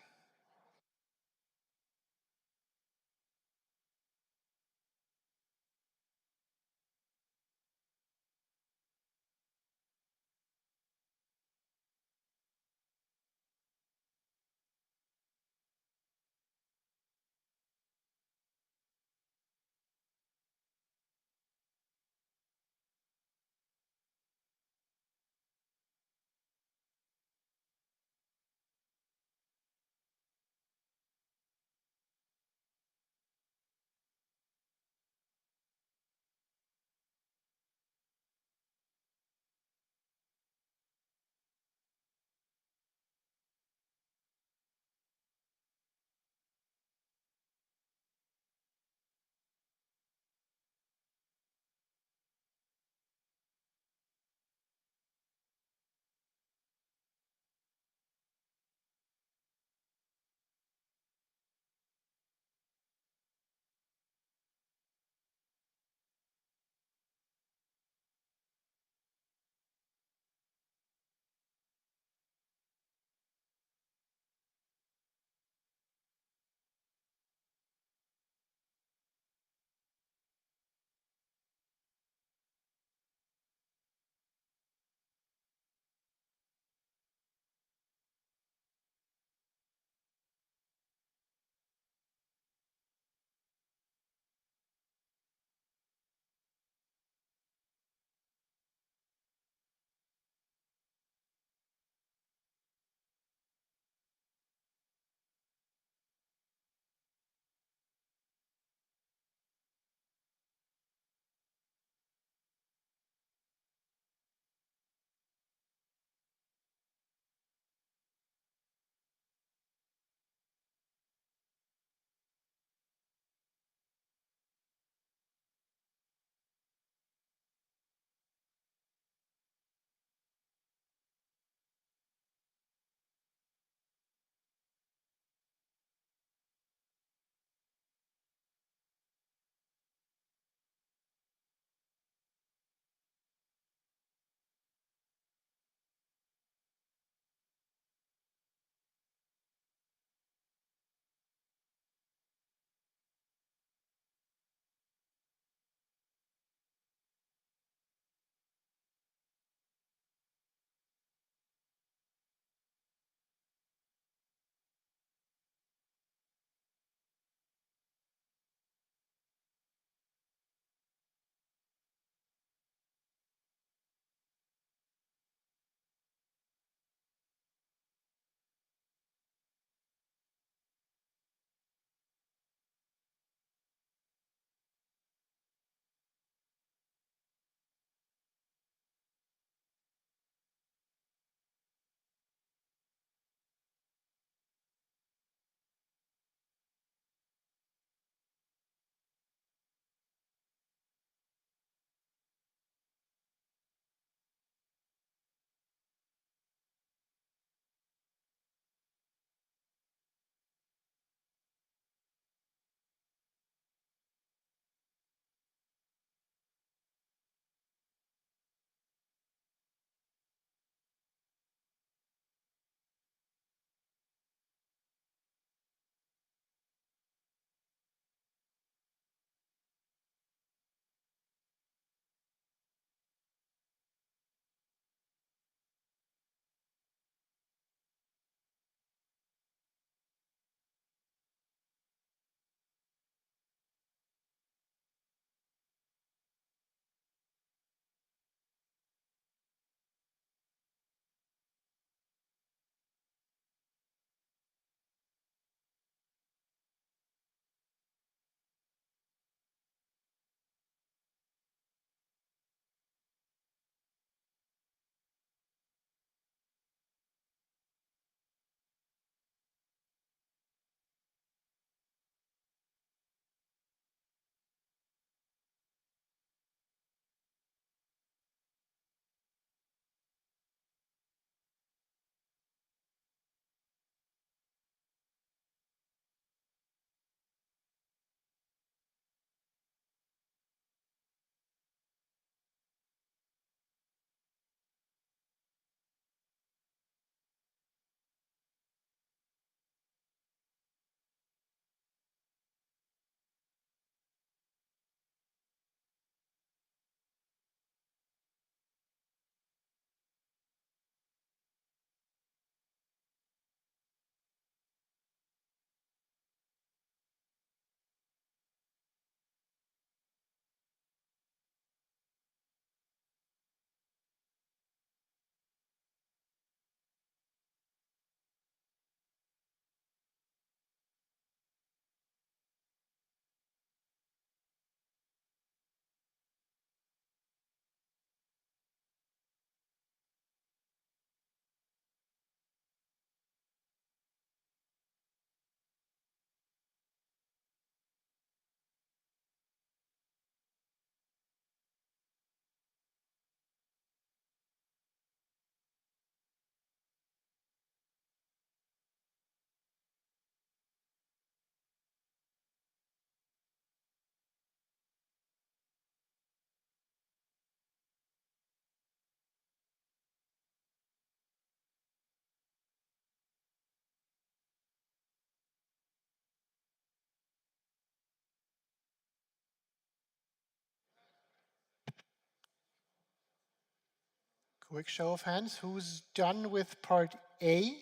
Quick show of hands. Who's done with part A?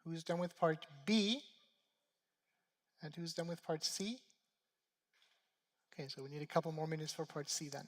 Who's done with part B? And who's done with part C? Okay, so we need a couple more minutes for part C then.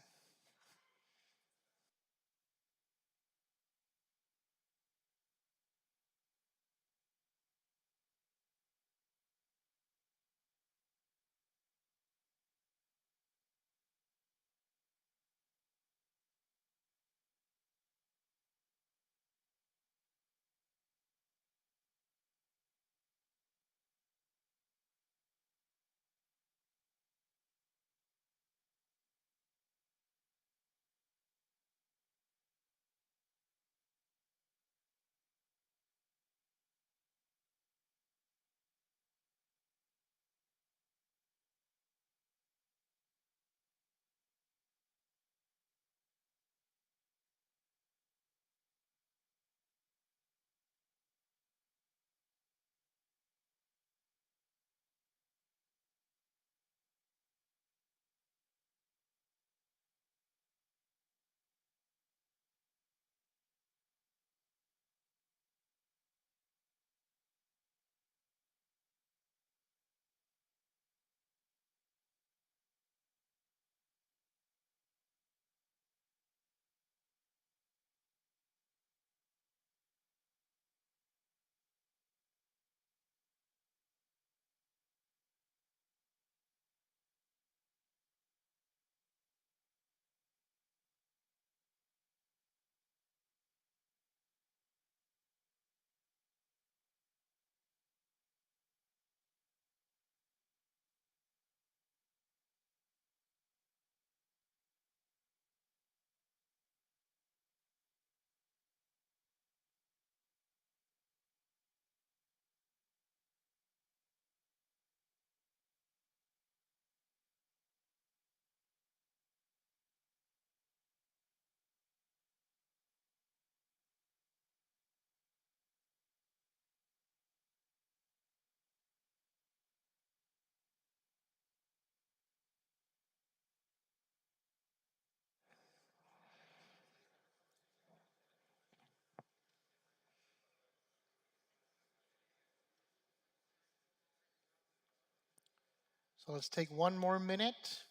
So let's take one more minute,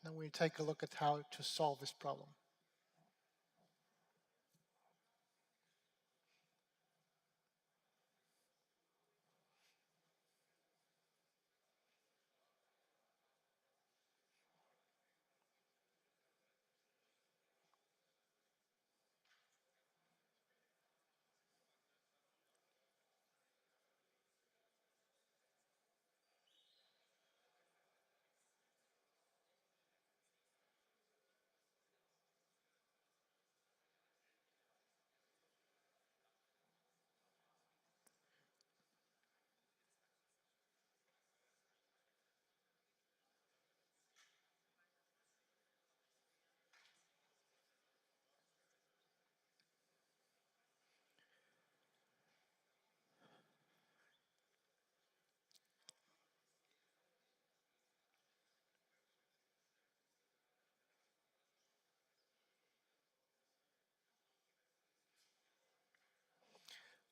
then we take a look at how to solve this problem.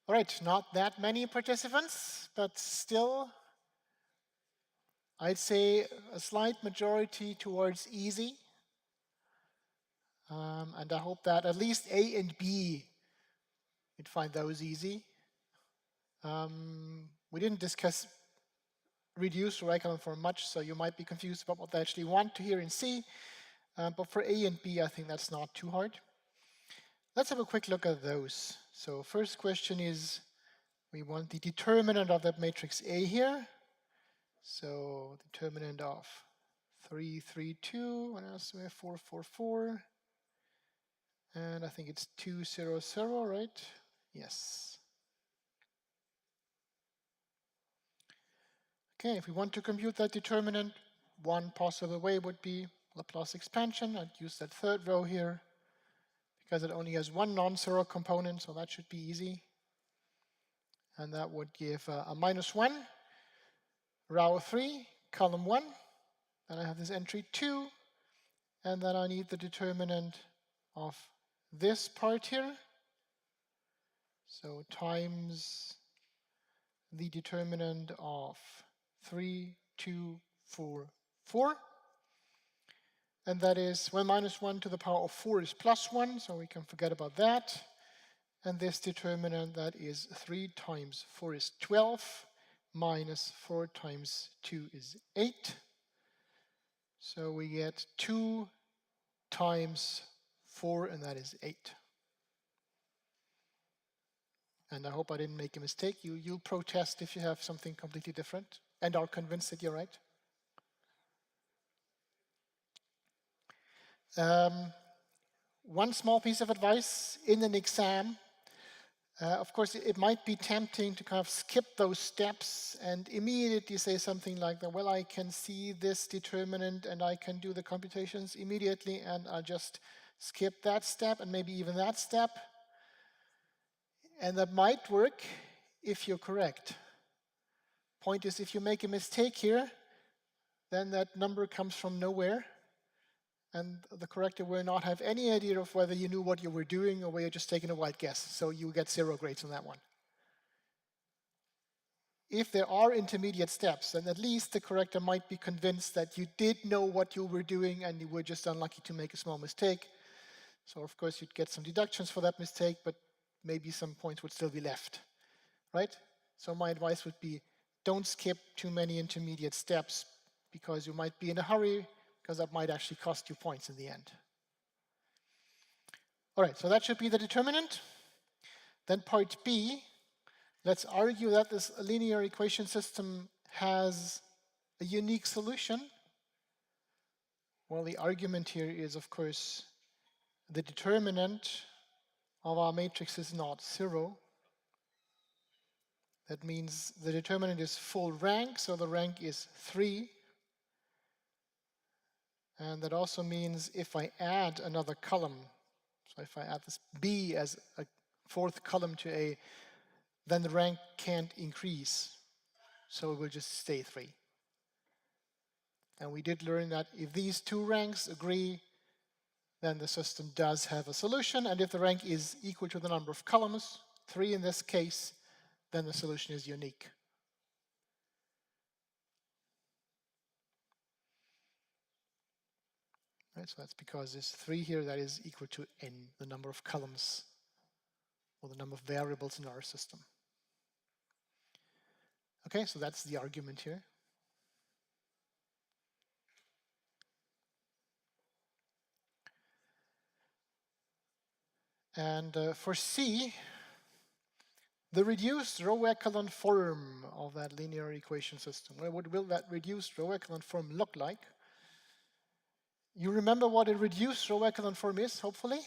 All right, not that many participants, but still, I'd say a slight majority towards easy. And I hope that at least A and B, you'd find those easy. We didn't discuss reduced or echelon form much, so you might be confused about what they actually want to hear in C. But for A and B, I think that's not too hard. Let's have a quick look at those. So first question is, we want the determinant of that matrix A here. So determinant of 3, 3, 2, what else do we have? 4, 4, 4. And I think it's 2, 0, 0, right? Yes. Okay, if we want to compute that determinant, one possible way would be Laplace expansion. I'd use that third row here because it only has one non-zero component, so that should be easy. And that would give a -1, row 3, column 1. Then I have this entry 2, and then I need the determinant of this part here, so times the determinant of 3, 2, 4, 4. And that is, well, minus 1 to the power of 4 is plus 1, so we can forget about that. And this determinant, that is 3 times 4 is 12, minus 4 times 2 is 8. So we get 2 times 4, and that is 8. And I hope I didn't make a mistake. You'll protest if you have something completely different and are convinced that you're right. One small piece of advice in an exam, of course, it might be tempting to kind of skip those steps and immediately say something like that, well, I can see this determinant and I can do the computations immediately and I'll just skip that step and maybe even that step. And that might work if you're correct. Point is, if you make a mistake here, then that number comes from nowhere. And the corrector will not have any idea of whether you knew what you were doing or whether you're just taking a wild guess. So you get 0 grades on that one. If there are intermediate steps, then at least the corrector might be convinced that you did know what you were doing and you were just unlucky to make a small mistake. So of course you'd get some deductions for that mistake, but maybe some points would still be left, right? So my advice would be, don't skip too many intermediate steps because you might be in a hurry, because that might actually cost you points in the end. All right, so that should be the determinant. Then part B, let's argue that this linear equation system has a unique solution. Well, the argument here is, of course, the determinant of our matrix is not 0. That means the determinant is full rank, so the rank is 3. And that also means if I add another column, so if I add this B as a 4th column to A, then the rank can't increase. So it will just stay 3. And we did learn that if these two ranks agree, then the system does have a solution. And if the rank is equal to the number of columns, 3 in this case, then the solution is unique. Right, so that's because there's 3 here that is equal to n, the number of columns or the number of variables in our system. Okay, so that's the argument here. And for C, the reduced row echelon form of that linear equation system, what will that reduced row echelon form look like? You remember what a reduced row echelon form is, hopefully?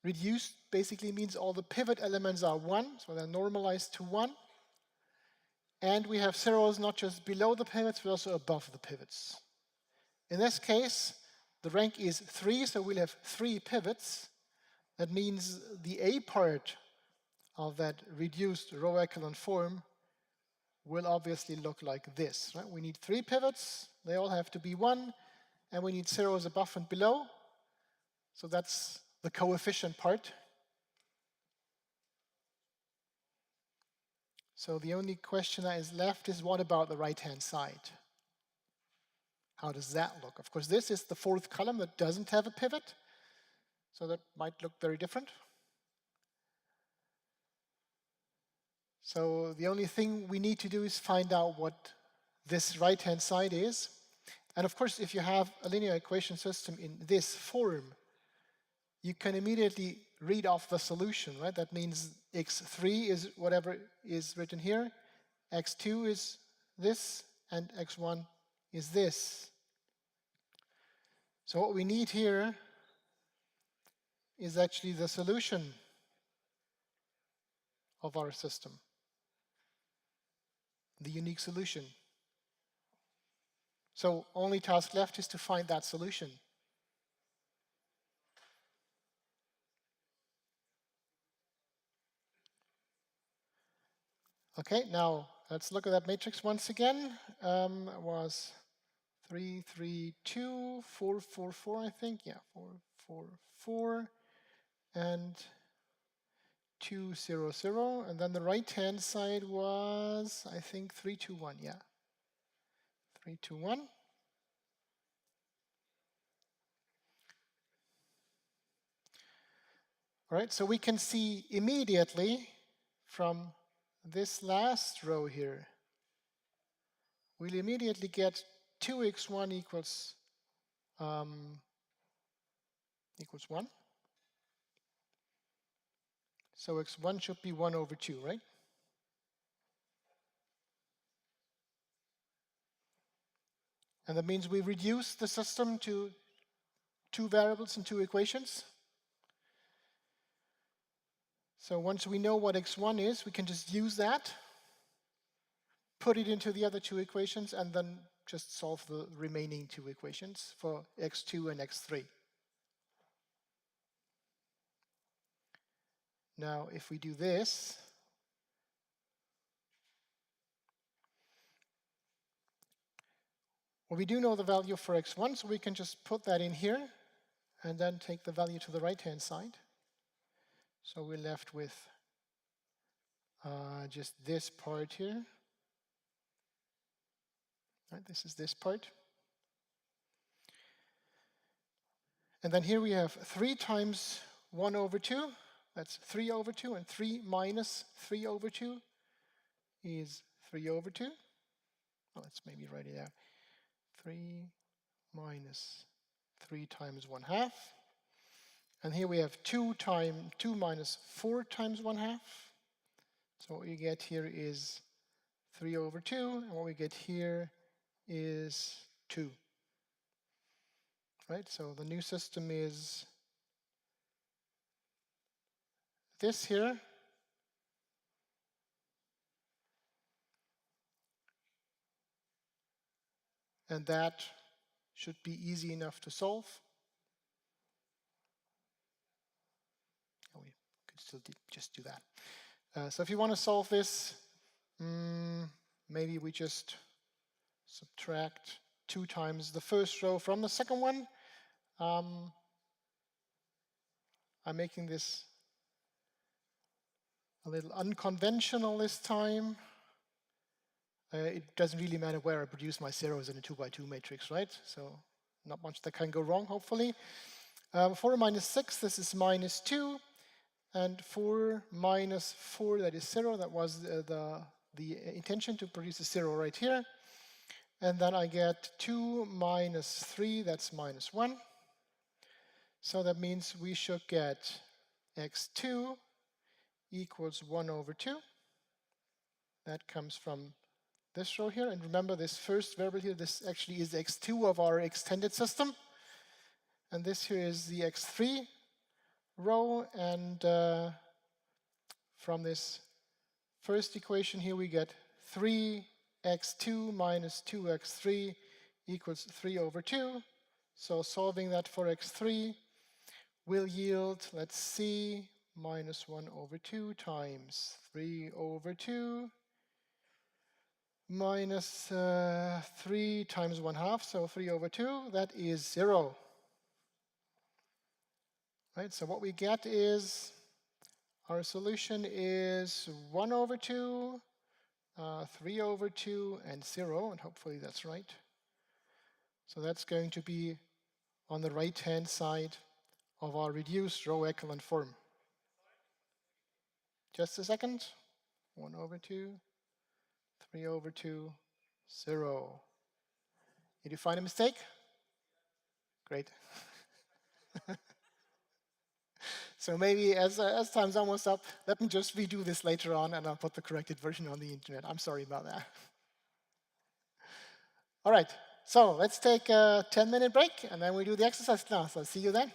Reduced basically means all the pivot elements are 1, so they're normalized to 1. And we have zeros not just below the pivots, but also above the pivots. In this case, the rank is 3, so we'll have 3 pivots. That means the A part of that reduced row echelon form will obviously look like this. Right? We need 3 pivots, they all have to be 1, and we need zeros above and below. So that's the coefficient part. So the only question that is left is, what about the right-hand side? How does that look? Of course, this is the 4th column that doesn't have a pivot, so that might look very different. So the only thing we need to do is find out what this right-hand side is. And of course, if you have a linear equation system in this form, you can immediately read off the solution, right? That means x3 is whatever is written here, x2 is this, and x1 is this. So what we need here is actually the solution of our system, the unique solution. So only task left is to find that solution. Okay, now let's look at that matrix once again. It was 3, 3, 2, 4, 4, 4, I think. Yeah, 4, 4, 4. and 2, 0, 0. And then the right-hand side was, I think, 3, 2, 1. Yeah. 3, 2, 1. All right, so we can see immediately from this last row here, we'll immediately get 2x1 equals 1. So x1 should be 1 over 2, right? And that means we reduce the system to 2 variables and 2 equations. So once we know what x1 is, we can just use that, put it into the other 2 equations, and then just solve the remaining 2 equations for x2 and x3. Now, if we do this, well, we do know the value for x1, so we can just put that in here and then take the value to the right-hand side. So we're left with just this part here. Right, this is this part. And then here we have 3 times 1 over 2. That's 3 over 2. And 3 minus 3 over 2 is 3 over 2. Well, let's maybe write it out. 3 minus 3 times 1/2. And here we have 2 minus 4 times 1/2. So what we get here is 3 over 2. And what we get here is 2. Right, so the new system is this here. And that should be easy enough to solve. We could still just do that. So if you want to solve this, maybe we just subtract 2 times the first row from the second one. I'm making this a little unconventional this time. It doesn't really matter where I produce my zeros in a 2x2 matrix, right? So not much that can go wrong, hopefully. 4 minus 6, this is minus 2. And 4 minus 4, that is 0. That was the intention to produce a 0 right here. And then I get 2 minus 3, that's minus 1. So that means we should get x2 equals 1 over 2. That comes from this row here. And remember, this first variable here, this actually is x2 of our extended system. And this here is the x3 row. And from this first equation here, we get 3x2 minus 2x3 equals 3 over 2. So solving that for x3 will yield, let's see, minus 1 over 2 times 3 over 2 minus 3 times 1/2, so 3 over 2, that is 0. Right, so what we get is, our solution is 1 over 2, 3 over 2, and 0, and hopefully that's right. So that's going to be on the right-hand side of our reduced row echelon form. Just a second. 1 over 2, 3 over 2, 0. Did you find a mistake? Great. So maybe as time's almost up, let me just redo this later on and I'll put the corrected version on the internet. I'm sorry about that. All right, so let's take a 10-minute break and then we do the exercise class. I'll see you then.